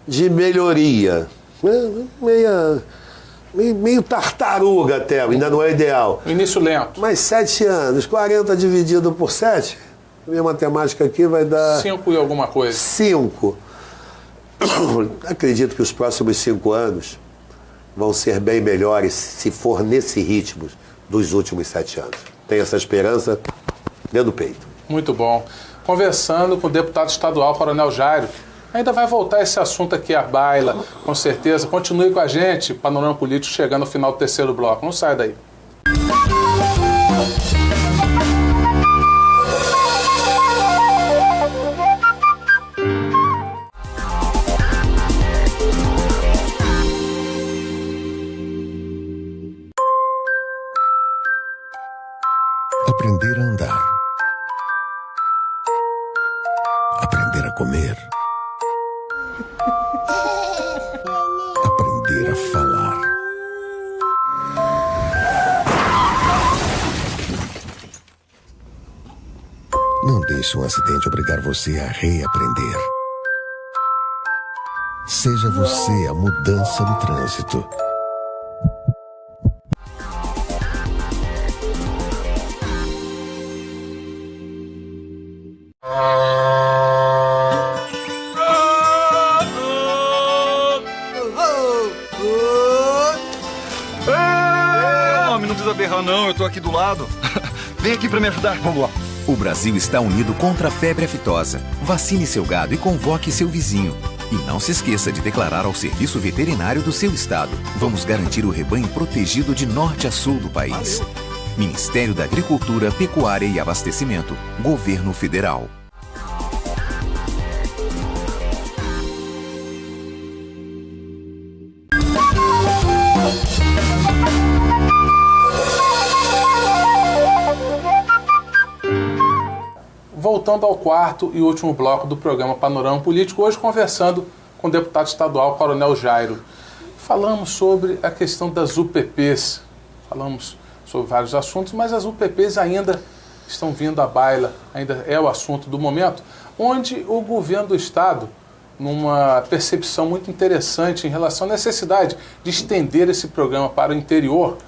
de melhoria, meio tartaruga até, ainda não é ideal. Início lento. Mas 7 anos, 40 dividido por 7, minha matemática aqui vai dar... 5 e alguma coisa. 5. Acredito que os próximos 5 anos vão ser bem melhores se for nesse ritmo dos últimos 7 anos. Tenho essa esperança dentro do peito. Muito bom. Conversando com o deputado estadual Coronel Jairo. Ainda vai voltar esse assunto aqui à baila, com certeza. Continue com a gente, Panorama Político chegando ao final do 3º bloco. Não sai daí. Aprender a andar. Aprender a comer. Aprender a falar. Não deixe um acidente obrigar você a reaprender. Seja você a mudança no trânsito. Não precisa berrar não, eu tô aqui do lado. Vem aqui pra me ajudar, vamos lá. O Brasil está unido contra a febre aftosa. Vacine seu gado e convoque seu vizinho. E não se esqueça de declarar ao Serviço Veterinário do seu estado. Vamos garantir o rebanho protegido de norte a sul do país. Valeu. Ministério da Agricultura, Pecuária e Abastecimento. Governo Federal. voltando ao quarto e último bloco do programa Panorama Político, hoje conversando com o deputado estadual Coronel Jairo. Falamos sobre a questão das UPPs, falamos sobre vários assuntos, mas as UPPs ainda estão vindo à baila, ainda é o assunto do momento, onde o governo do estado, numa percepção muito interessante em relação à necessidade de estender esse programa para o interior,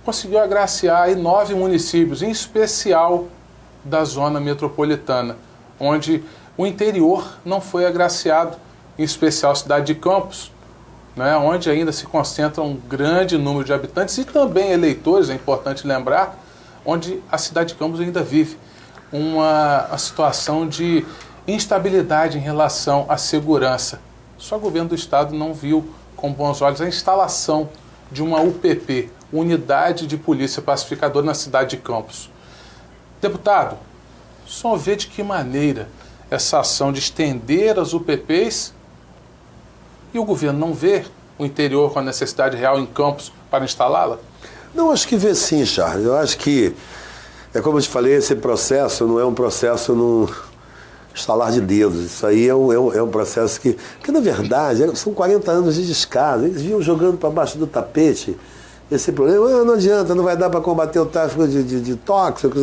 conseguiu agraciar aí 9 municípios, em especial da zona metropolitana, onde o interior não foi agraciado, em especial a cidade de Campos, né, onde ainda se concentra um grande número de habitantes e também eleitores, é importante lembrar, onde a cidade de Campos ainda vive uma situação de instabilidade em relação à segurança. Só o governo do estado não viu com bons olhos a instalação de uma UPP, Unidade de Polícia Pacificadora, na cidade de Campos. Deputado, só vê de que maneira essa ação de estender as UPPs e o governo não vê o interior com a necessidade real em Campos para instalá-la? Não, acho que vê sim, Charles. Eu acho que, como eu te falei, esse processo não é um processo no estalar de dedos. Isso aí é um processo que na verdade, são 40 anos de descaso. Eles vinham jogando para baixo do tapete esse problema. Não adianta, não vai dar para combater o tráfico de tóxicos,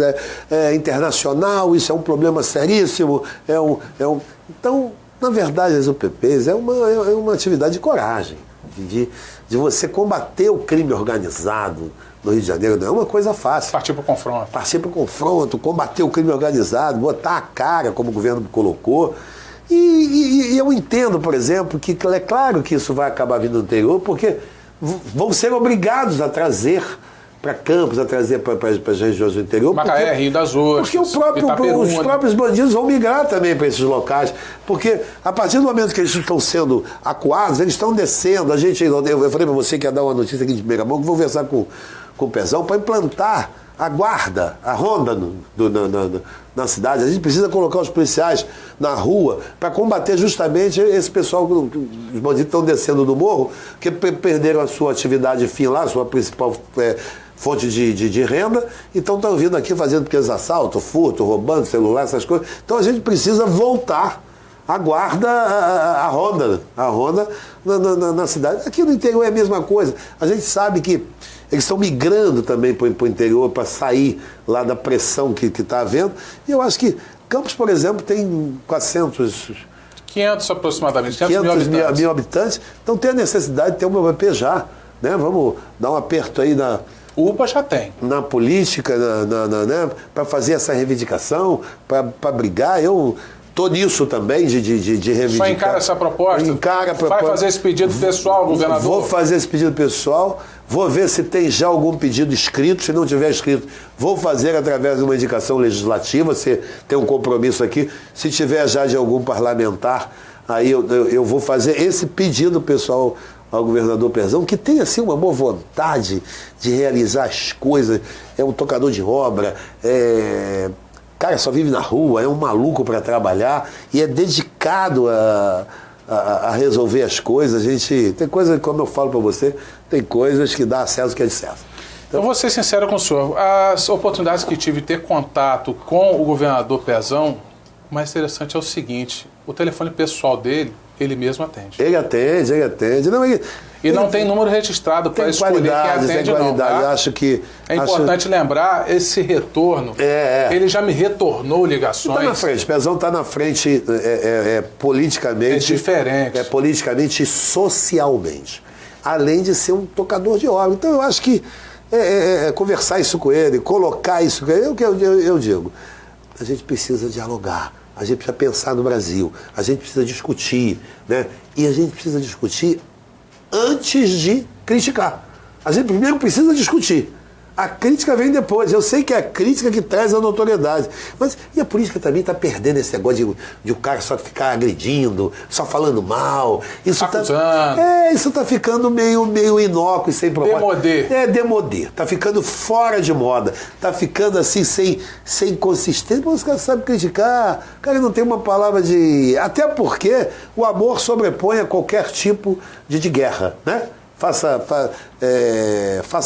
é internacional, isso é um problema seríssimo. Então, na verdade, as UPPs é uma atividade de coragem, de você combater o crime organizado no Rio de Janeiro. Não é uma coisa fácil. Partir para o confronto. Partir para o confronto, combater o crime organizado, botar a cara, como o governo colocou. E eu entendo, por exemplo, que é claro que isso vai acabar vindo do interior, porque vão ser obrigados a trazer para Campos, a trazer para as regiões do interior. Macaé, Rio das Ostras, porque os próprios bandidos vão migrar também para esses locais. Porque a partir do momento que eles estão sendo acuados, eles estão descendo. Eu falei para você que ia dar uma notícia aqui de primeira mão, que vou conversar com o Pezão para implantar a guarda, a ronda na cidade. A gente precisa colocar os policiais na rua para combater justamente esse pessoal, os bandidos estão descendo do morro, que perderam a sua atividade fim lá, a sua principal fonte de renda, então estão vindo aqui fazendo pequenos assaltos, furto, roubando celular, essas coisas. Então a gente precisa voltar a guarda, a ronda na cidade. Aqui no interior é a mesma coisa. A gente sabe que eles estão migrando também para o interior para sair lá da pressão que está havendo. E eu acho que Campos, por exemplo, tem 500 aproximadamente, 500 mil habitantes. Então tem a necessidade de ter uma UPP já. Né? Vamos dar um aperto aí na... UPA já tem. Na política, né? Para fazer essa reivindicação, para brigar. Eu estou nisso também, de reivindicar. Só encara essa proposta? Encara a proposta. Vai fazer esse pedido pessoal, governador? Vou fazer esse pedido pessoal. Vou ver se tem já algum pedido escrito. Se não tiver escrito, vou fazer através de uma indicação legislativa. Se tem um compromisso aqui. Se tiver já de algum parlamentar, aí eu vou fazer esse pedido pessoal ao governador Pezão, que tem assim uma boa vontade de realizar as coisas. É um tocador de obra, cara, só vive na rua, é um maluco para trabalhar e é dedicado a resolver as coisas. Tem coisas, como eu falo para você, tem coisas que dá a César o que é de César. Então, eu vou ser sincero com o senhor. As oportunidades que tive de ter contato com o governador Pezão, o mais interessante é o seguinte: o telefone pessoal dele, ele mesmo atende. Ele atende. Não tem número registrado para escolher quem atende, tem qualidade. Não, tá? Acho que... É importante lembrar, esse retorno, ele já me retornou ligações. Está na frente, Pezão está na frente politicamente... É diferente. É politicamente e socialmente. Além de ser um tocador de obra. Então eu acho que conversar isso com ele, colocar isso com ele, eu digo, a gente precisa dialogar. A gente precisa pensar no Brasil, a gente precisa discutir, né? E a gente precisa discutir antes de criticar. A gente primeiro precisa discutir. A crítica vem depois. Eu sei que é a crítica que traz a notoriedade. Mas e a política também está perdendo esse negócio de o cara só ficar agredindo, só falando mal. Isso está ficando meio inócuo e sem propósito. Demodê. Está ficando fora de moda. Está ficando assim sem consistência. Mas os caras sabem criticar. O cara não tem uma palavra de... Até porque o amor sobrepõe a qualquer tipo de guerra, né? Faça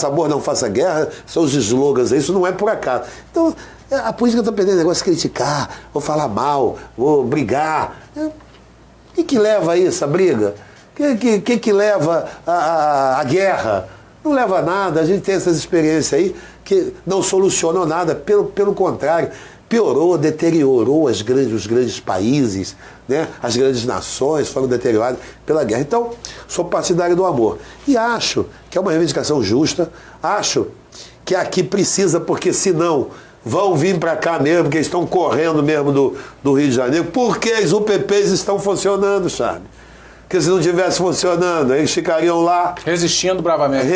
amor, não faça guerra, são os slogans, isso não é por acaso. Então, A política está perdendo negócio de criticar, vou falar mal, vou brigar. O que leva a isso, a briga? O que leva a guerra? Não leva a nada. A gente tem essas experiências aí que não solucionou nada, pelo contrário, piorou, deteriorou os grandes países, né? As grandes nações foram deterioradas pela guerra. Então, sou partidário do amor. E acho que é uma reivindicação justa, acho que aqui precisa, porque senão vão vir para cá mesmo, porque eles estão correndo mesmo do Rio de Janeiro, porque as UPPs estão funcionando, sabe? Porque se não estivesse funcionando, eles ficariam lá... Resistindo bravamente.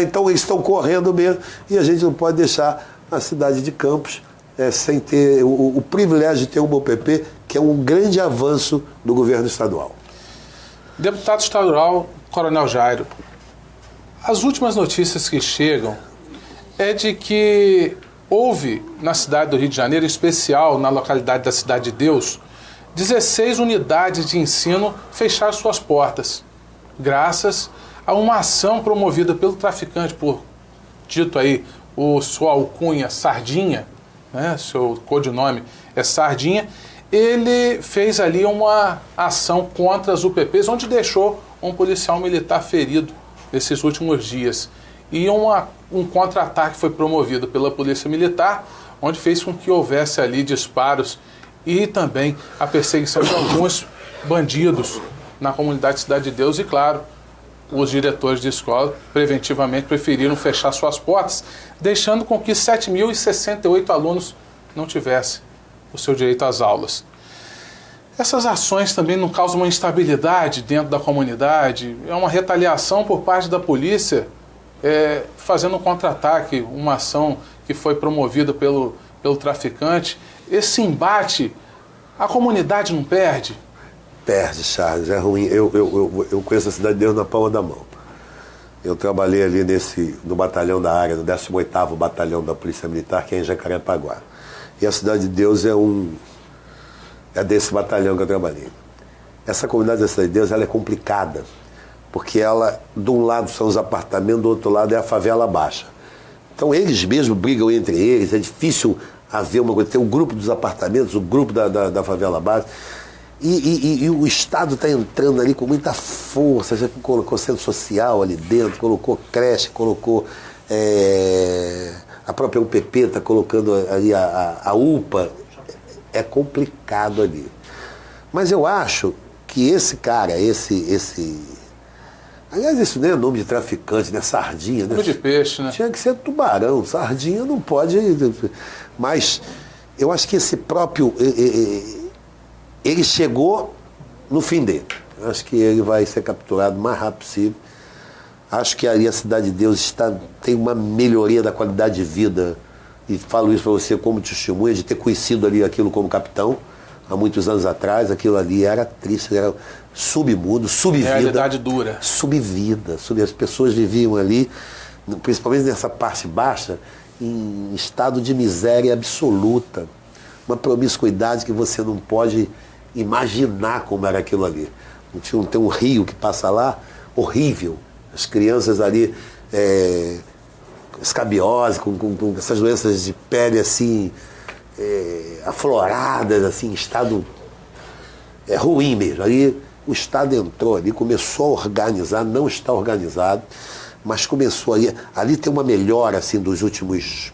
Então eles estão correndo mesmo, e a gente não pode deixar a cidade de Campos sem ter o privilégio de ter uma UPP, que é um grande avanço do governo estadual. Deputado estadual Coronel Jairo, as últimas notícias que chegam é de que houve na cidade do Rio de Janeiro, em especial na localidade da Cidade de Deus, 16 unidades de ensino fecharam suas portas, graças a uma ação promovida pelo traficante, por dito aí, sua alcunha Sardinha, né, seu codinome é Sardinha. Ele fez ali uma ação contra as UPPs, onde deixou um policial militar ferido nesses últimos dias. E um contra-ataque foi promovido pela Polícia Militar, onde fez com que houvesse ali disparos e também a perseguição de alguns bandidos na comunidade Cidade de Deus. E, claro, os diretores de escola preventivamente preferiram fechar suas portas, deixando com que 7.068 alunos não tivessem o seu direito às aulas. Essas ações também não causam uma instabilidade dentro da comunidade, é uma retaliação por parte da polícia, fazendo um contra-ataque, uma ação que foi promovida pelo traficante. Esse embate, a comunidade não perde? Perde, Charles, é ruim. Eu conheço a Cidade de Deus na palma da mão. Eu trabalhei ali no batalhão da área, no 18º Batalhão da Polícia Militar, que é em Jacarepaguá. E a Cidade de Deus é desse batalhão que eu trabalhei. Essa comunidade da Cidade de Deus ela é complicada, porque ela, de um lado são os apartamentos, do outro lado é a favela baixa. Então eles mesmos brigam entre eles, é difícil haver uma coisa. Tem o grupo dos apartamentos, o grupo da favela baixa, e o Estado está entrando ali com muita força, já colocou centro social ali dentro, colocou creche, colocou a própria UPP, está colocando ali a UPA. É complicado ali. Mas eu acho que esse cara, aliás, isso nem é nome de traficante, né? Sardinha, né? Nome de peixe, né? Tinha que ser tubarão. Sardinha não pode. Mas eu acho que esse próprio. Ele chegou no fim dele. Eu acho que ele vai ser capturado o mais rápido possível. Acho que ali a Cidade de Deus tem uma melhoria da qualidade de vida. E falo isso para você como testemunha, de ter conhecido ali aquilo como capitão, há muitos anos atrás. Aquilo ali era triste, era submundo, subvida. Realidade dura. Subvida. As pessoas viviam ali, principalmente nessa parte baixa, em estado de miséria absoluta. Uma promiscuidade que você não pode imaginar como era aquilo ali. Tem um rio que passa lá, horrível. As crianças ali... escabiose, com essas doenças de pele assim, afloradas, assim, em estado ruim mesmo. Aí o Estado entrou ali, começou a organizar, não está organizado, mas começou ali tem uma melhora assim dos últimos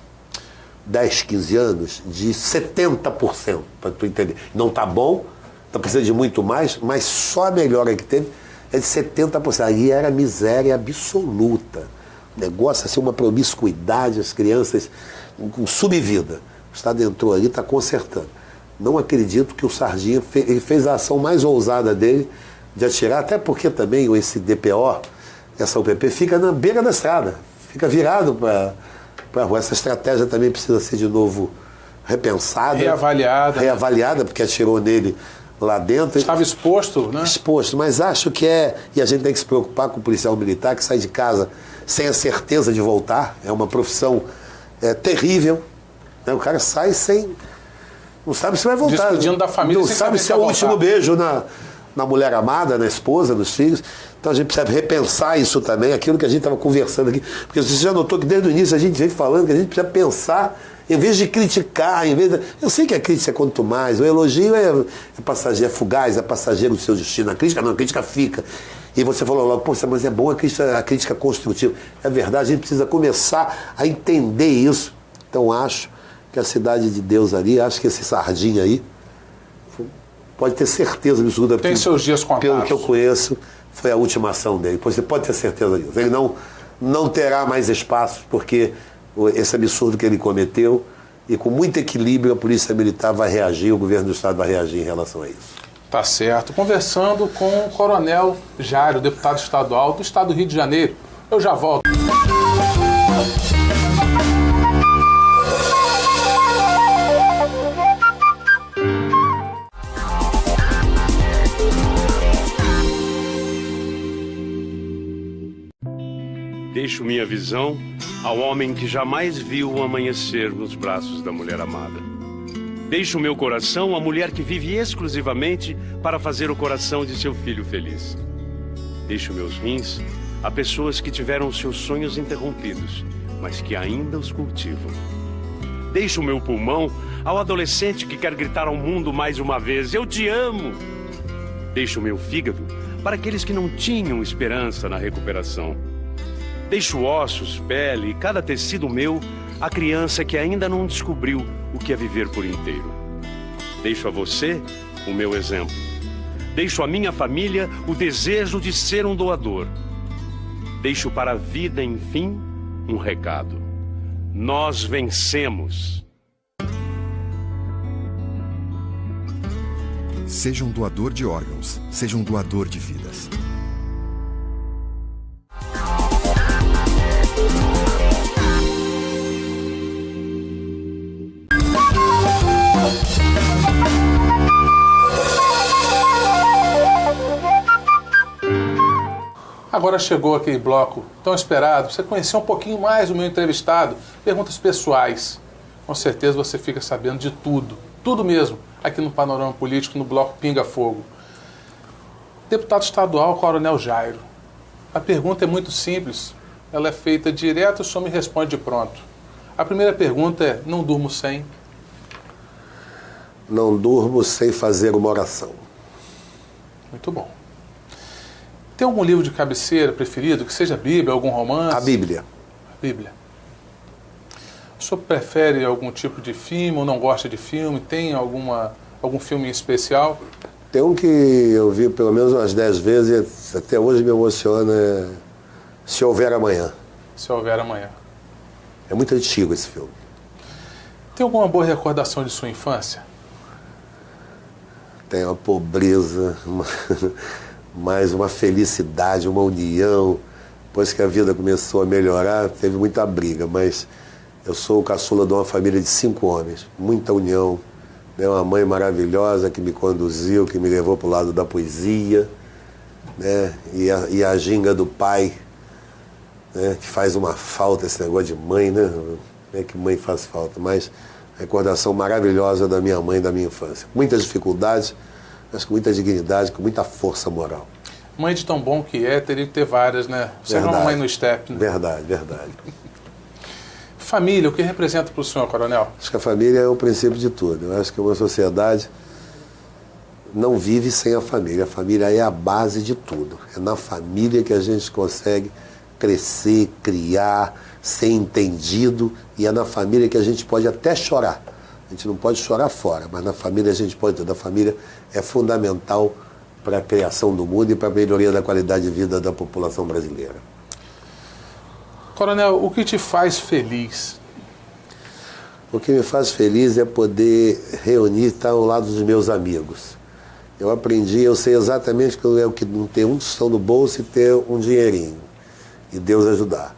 10, 15 anos de 70%, para tu entender. Não está bom, está precisando de muito mais, mas só a melhora que teve é de 70%. Ali era miséria absoluta. Negócio assim, uma promiscuidade, as crianças com subvida. O Estado entrou ali, está consertando. Não acredito que o Sardinha ele fez a ação mais ousada dele de atirar, até porque também esse DPO, essa UPP, fica na beira da estrada, fica virado para a rua. Essa estratégia também precisa ser de novo repensada. Reavaliada, porque atirou nele lá dentro. Estava exposto, né? Exposto, mas acho que e a gente tem que se preocupar com o policial militar que sai de casa sem a certeza de voltar. É uma profissão terrível, né? O cara sai não sabe se vai voltar. Despedindo da família. Não sabe se é o último beijo na mulher amada, na esposa, nos filhos. Então a gente precisa repensar isso também, aquilo que a gente estava conversando aqui. Porque você já notou que desde o início a gente vem falando que a gente precisa pensar Em vez de criticar, eu sei que a crítica é quanto mais, o elogio é passageiro, é fugaz, é passageiro do seu destino. A crítica não, a crítica fica. E você falou logo, poxa, mas é bom a crítica construtiva. É verdade, a gente precisa começar a entender isso. Então acho que a cidade de Deus ali, acho que esse Sardinha aí, pode ter certeza absoluta. Tem seus dias contados. Pelo que eu conheço, foi a última ação dele. Você pode ter certeza disso. Ele não terá mais espaço, porque esse absurdo que ele cometeu, e com muito equilíbrio a Polícia Militar vai reagir, o governo do Estado vai reagir em relação a isso. Tá certo. Conversando com o Coronel Jairo, deputado estadual do Estado do Rio de Janeiro. Eu já volto. Deixo minha visão ao homem que jamais viu o amanhecer nos braços da mulher amada. Deixo meu coração à mulher que vive exclusivamente para fazer o coração de seu filho feliz. Deixo meus rins a pessoas que tiveram seus sonhos interrompidos, mas que ainda os cultivam. Deixo meu pulmão ao adolescente que quer gritar ao mundo mais uma vez: eu te amo! Deixo meu fígado para aqueles que não tinham esperança na recuperação. Deixo ossos, pele e cada tecido meu à criança que ainda não descobriu o que é viver por inteiro. Deixo a você o meu exemplo. Deixo à minha família o desejo de ser um doador. Deixo para a vida, enfim, um recado. Nós vencemos. Seja um doador de órgãos, seja um doador de vidas. Agora chegou aquele bloco tão esperado, você conhecer um pouquinho mais o meu entrevistado, perguntas pessoais. Com certeza você fica sabendo de tudo mesmo, aqui no Panorama Político, no bloco Pinga Fogo. Deputado estadual Coronel Jairo, a pergunta é muito simples, ela é feita direto e o senhor me responde de pronto. A primeira pergunta é: não durmo sem? Não durmo sem fazer uma oração. Muito bom. Tem algum livro de cabeceira preferido, que seja Bíblia, algum romance? A Bíblia. A Bíblia. O senhor prefere algum tipo de filme ou não gosta de filme? Tem algum filme em especial? Tem um que eu vi pelo menos umas 10 vezes e até hoje me emociona, é Se Houver Amanhã. Se Houver Amanhã. É muito antigo esse filme. Tem alguma boa recordação de sua infância? Tem uma pobreza, mais uma felicidade, uma união. Depois que a vida começou a melhorar, teve muita briga, mas eu sou o caçula de uma família de 5 homens, muita união. Né? Uma mãe maravilhosa que me conduziu, que me levou para o lado da poesia, né? E a ginga do pai, né? Que faz uma falta esse negócio de mãe, né? Não é que mãe faz falta, mas recordação maravilhosa da minha mãe, da minha infância. Muitas dificuldades, mas com muita dignidade, com muita força moral. Mãe de tão bom que é, teria que ter várias, né? Você não é uma mãe no step, né? Verdade, verdade. Família, o que representa para o senhor, Coronel? Acho que a família é o princípio de tudo. Eu acho que uma sociedade não vive sem a família. A família é a base de tudo. É na família que a gente consegue crescer, criar, ser entendido, e é na família que a gente pode até chorar. A gente não pode chorar fora, mas na família a gente pode tudo. A família é fundamental para a criação do mundo e para a melhoria da qualidade de vida da população brasileira. Coronel, o que te faz feliz? O que me faz feliz é poder reunir, estar ao lado dos meus amigos. Eu aprendi, eu sei exatamente que é o que não ter um tostão no bolso e ter um dinheirinho. E Deus ajudar.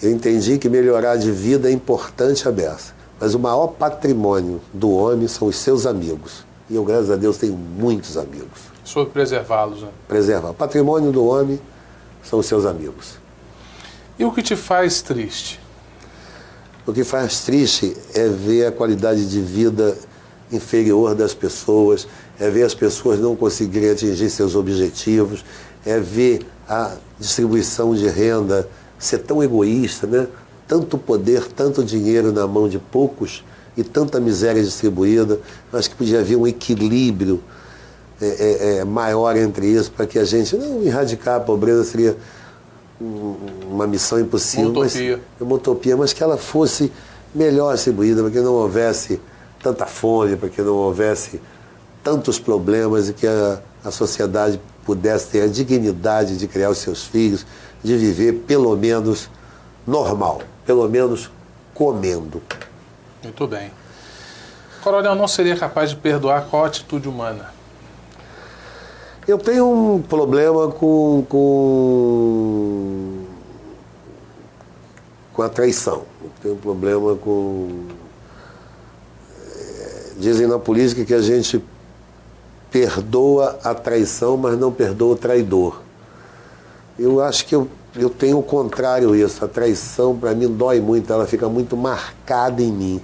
Eu entendi que melhorar de vida é importante a beça. Mas o maior patrimônio do homem são os seus amigos. E eu, graças a Deus, tenho muitos amigos. Sobre preservá-los, né? Preservar. O patrimônio do homem são os seus amigos. E o que te faz triste? O que faz triste é ver a qualidade de vida inferior das pessoas, é ver as pessoas não conseguirem atingir seus objetivos, é ver a distribuição de renda ser tão egoísta, né? Tanto poder, tanto dinheiro na mão de poucos, e tanta miséria distribuída. Eu acho que podia haver um equilíbrio maior entre isso, para que a gente não erradicar a pobreza seria uma missão impossível, uma utopia, mas que ela fosse melhor distribuída, para que não houvesse tanta fome, para que não houvesse tantos problemas e que a sociedade pudesse ter a dignidade de criar os seus filhos, de viver pelo menos normal, pelo menos comendo. Muito bem. Coronel, não seria capaz de perdoar qual atitude humana? Eu tenho um problema com a traição. Eu tenho um problema com... Dizem na política que a gente perdoa a traição, mas não perdoa o traidor. Eu acho que eu tenho o contrário isso. A traição, para mim, dói muito. Ela fica muito marcada em mim.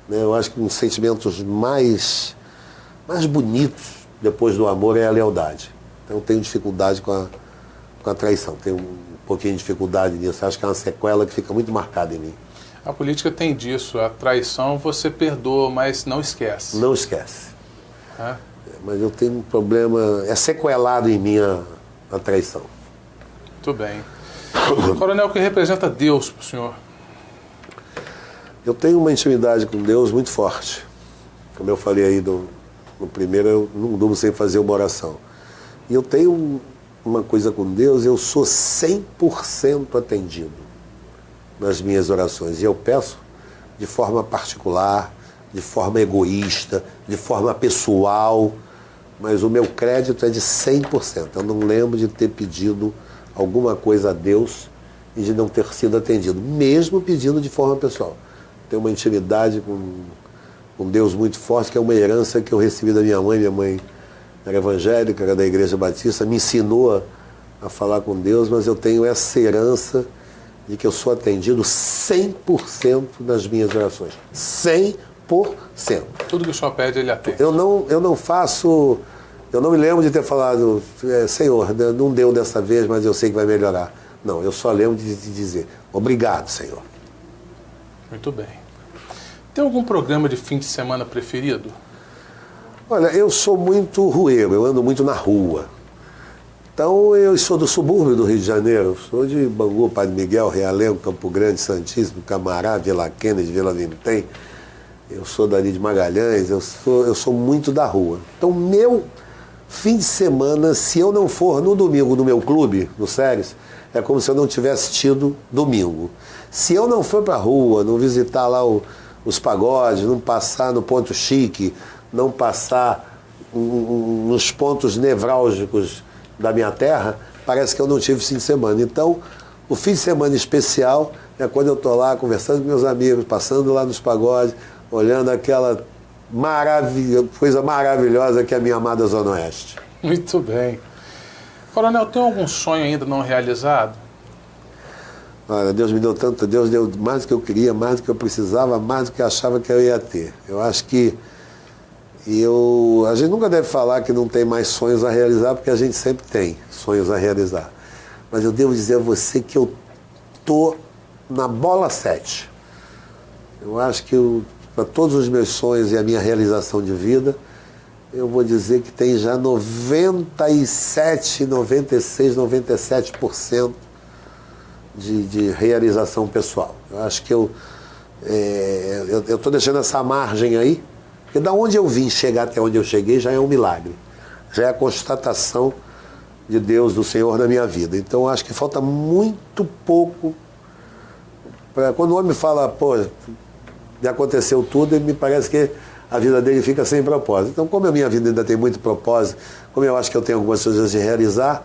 Né? Eu acho que um dos sentimentos mais bonitos depois do amor é a lealdade. Então eu tenho dificuldade com a traição. Tenho um pouquinho de dificuldade nisso. Acho que é uma sequela que fica muito marcada em mim. A política tem disso. A traição você perdoa, mas não esquece. Não esquece. Mas eu tenho um problema... É sequelado em mim a traição. Muito bem. Coronel, o que representa Deus para o senhor? Eu tenho uma intimidade com Deus muito forte. Como eu falei aí no primeiro, eu não durmo sem fazer uma oração. E eu tenho uma coisa com Deus, eu sou 100% atendido nas minhas orações. E eu peço de forma particular, de forma egoísta, de forma pessoal, mas o meu crédito é de 100%. Eu não lembro de ter pedido alguma coisa a Deus e de não ter sido atendido, mesmo pedindo de forma pessoal. Tenho uma intimidade com Deus muito forte, que é uma herança que eu recebi da minha mãe. Minha mãe era evangélica, era da Igreja Batista, me ensinou a falar com Deus, mas eu tenho essa herança de que eu sou atendido 100% nas minhas orações. 100%. Tudo que o senhor pede, ele atende. Eu não faço... Eu não me lembro de ter falado, Senhor, não deu dessa vez, mas eu sei que vai melhorar. Não, eu só lembro de dizer, obrigado, Senhor. Muito bem. Tem algum programa de fim de semana preferido? Olha, eu sou muito rueiro, eu ando muito na rua. Então, eu sou do subúrbio do Rio de Janeiro, sou de Bangu, Padre Miguel, Realengo, Campo Grande, Santíssimo, Camará, Vila Kennedy, Vila Vintém. Eu sou dali de Magalhães, eu sou muito da rua. Então, meu fim de semana, se eu não for no domingo no meu clube, no Séries, é como se eu não tivesse tido domingo. Se eu não for para a rua, não visitar lá os pagodes, não passar no ponto chique, não passar nos pontos nevrálgicos da minha terra, parece que eu não tive fim de semana. Então, o fim de semana especial é quando eu estou lá conversando com meus amigos, passando lá nos pagodes, olhando aquela coisa maravilhosa que é a minha amada Zona Oeste. Muito bem. Coronel, tem algum sonho ainda não realizado? Olha, Deus me deu tanto, Deus deu mais do que eu queria, mais do que eu precisava, mais do que eu achava que eu ia ter. Eu acho que a gente nunca deve falar que não tem mais sonhos a realizar, porque a gente sempre tem sonhos a realizar. Mas eu devo dizer a você que eu estou na bola 7. Eu acho que para todos os meus sonhos e a minha realização de vida, eu vou dizer que tem já 97, 96, 97% de realização pessoal. Eu acho que eu estou deixando essa margem aí, porque da onde eu vim chegar até onde eu cheguei já é um milagre. Já é a constatação de Deus, do Senhor na minha vida. Então eu acho que falta muito pouco. Quando o homem fala, pô, me aconteceu tudo, me parece que a vida dele fica sem propósito. Então, como a minha vida ainda tem muito propósito, como eu acho que eu tenho algumas coisas de realizar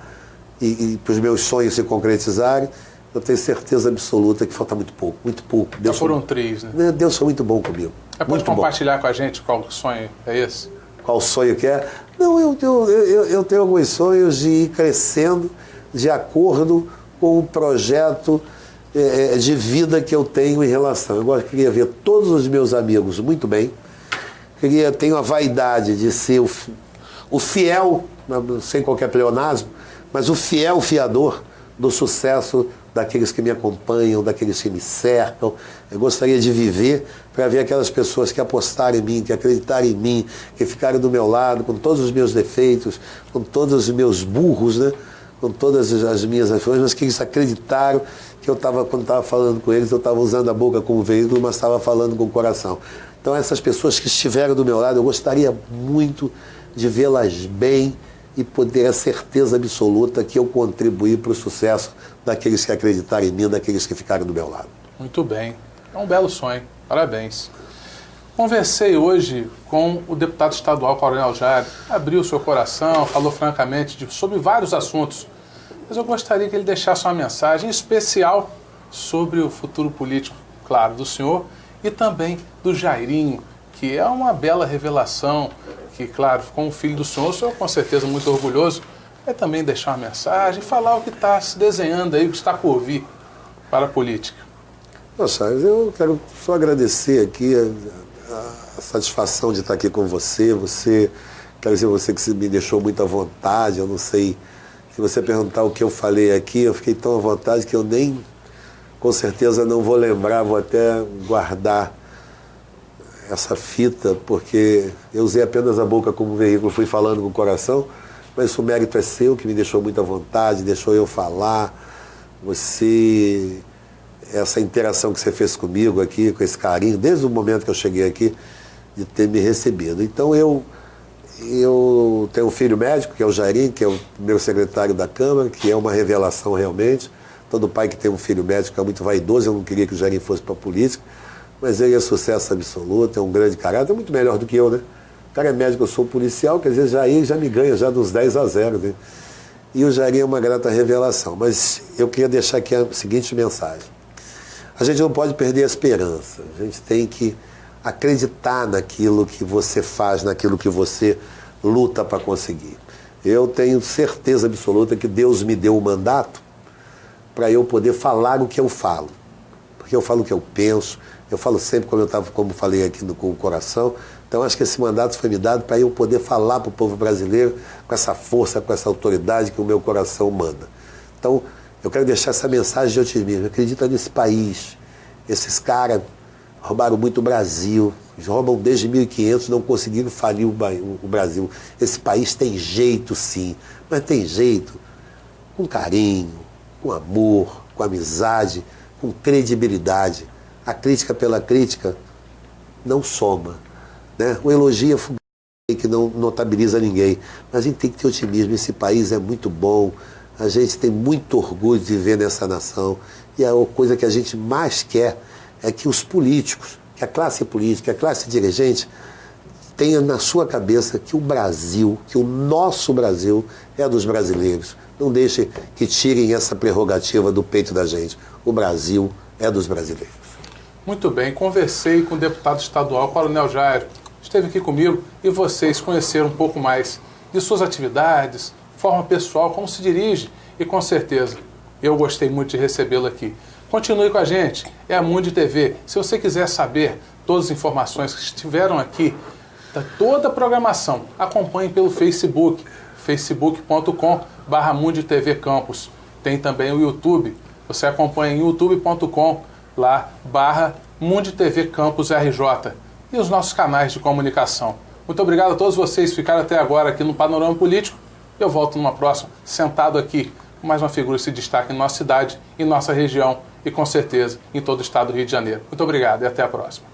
e para os meus sonhos se concretizarem, eu tenho certeza absoluta que falta muito pouco, muito pouco. Já foram 3, né? Deus foi muito bom comigo. Pode compartilhar com a gente qual sonho é esse? Qual sonho que é? Não, eu tenho alguns sonhos de ir crescendo de acordo com o projeto de vida que eu tenho em relação. Eu queria ver todos os meus amigos muito bem. Tenho a vaidade de ser o fiel, sem qualquer pleonasmo, mas o fiel fiador do sucesso daqueles que me acompanham, daqueles que me cercam. Eu gostaria de viver para ver aquelas pessoas que apostaram em mim, que acreditaram em mim, que ficaram do meu lado, com todos os meus defeitos, com todos os meus burros, né? Com todas as minhas ações, mas que eles acreditaram que quando estava falando com eles, eu estava usando a boca como veículo, mas estava falando com o coração. Então, essas pessoas que estiveram do meu lado, eu gostaria muito de vê-las bem e poder ter a certeza absoluta que eu contribuí para o sucesso daqueles que acreditaram em mim, daqueles que ficaram do meu lado. Muito bem. É um belo sonho. Parabéns. Conversei hoje com o deputado estadual Coronel Jair. Abriu seu coração, falou francamente sobre vários assuntos. Mas eu gostaria que ele deixasse uma mensagem especial sobre o futuro político, claro, do senhor e também do Jairinho, que é uma bela revelação, que, claro, como filho do senhor com certeza muito orgulhoso, é também deixar uma mensagem, falar o que está se desenhando aí, o que está por vir para a política. Nossa, eu quero só agradecer aqui a satisfação de estar aqui com você. Quero dizer a você que me deixou muito à vontade. Eu não sei, se você perguntar o que eu falei aqui, eu fiquei tão à vontade que eu nem, com certeza, não vou lembrar, vou até guardar essa fita, porque eu usei apenas a boca como veículo, fui falando com o coração, mas o mérito é seu, que me deixou muito à vontade, deixou eu falar. Essa interação que você fez comigo aqui, com esse carinho, desde o momento que eu cheguei aqui, de ter me recebido. Então eu tenho um filho médico, que é o Jairinho, que é o meu secretário da Câmara, que é uma revelação realmente. Todo pai que tem um filho médico é muito vaidoso, eu não queria que o Jairinho fosse para a política, mas ele é sucesso absoluto, é um grande caráter, é muito melhor do que eu, né? O cara é médico, eu sou policial, quer dizer, Jairinho já me ganha, já dos 10-0, né? E o Jairinho é uma grata revelação. Mas eu queria deixar aqui a seguinte mensagem. A gente não pode perder a esperança, a gente tem que acreditar naquilo que você faz, naquilo que você luta para conseguir. Eu tenho certeza absoluta que Deus me deu o mandato para eu poder falar o que eu falo. Porque eu falo o que eu penso, eu falo sempre como falei aqui com o coração. Então acho que esse mandato foi me dado para eu poder falar para o povo brasileiro com essa força, com essa autoridade que o meu coração manda. Então eu quero deixar essa mensagem de otimismo. Acredita nesse país. Esses caras roubaram muito o Brasil. Eles roubam desde 1500, não conseguiram falir o Brasil. Esse país tem jeito, sim. Mas tem jeito com carinho, com amor, com amizade, com credibilidade. A crítica pela crítica não soma, né? O elogio é que não notabiliza ninguém. Mas a gente tem que ter otimismo. Esse país é muito bom. A gente tem muito orgulho de viver nessa nação. E a coisa que a gente mais quer é que os políticos, que a classe política, a classe dirigente, tenha na sua cabeça que o Brasil, que o nosso Brasil é dos brasileiros. Não deixe que tirem essa prerrogativa do peito da gente. O Brasil é dos brasileiros. Muito bem, conversei com o deputado estadual Coronel Jair. Esteve aqui comigo e vocês conheceram um pouco mais de suas atividades, forma pessoal, como se dirige, e com certeza eu gostei muito de recebê-lo aqui. Continue com a gente, é a Mundi TV. Se você quiser saber todas as informações que estiveram aqui, toda a programação, acompanhe pelo Facebook, facebook.com/Mundi TV Campus. Tem também o YouTube, você acompanha em youtube.com/Mundi TV Campus RJ e os nossos canais de comunicação. Muito obrigado a todos vocês que ficaram até agora aqui no Panorama Político. Eu volto numa próxima, sentado aqui, com mais uma figura que se destaca em nossa cidade, em nossa região e, com certeza, em todo o estado do Rio de Janeiro. Muito obrigado e até a próxima.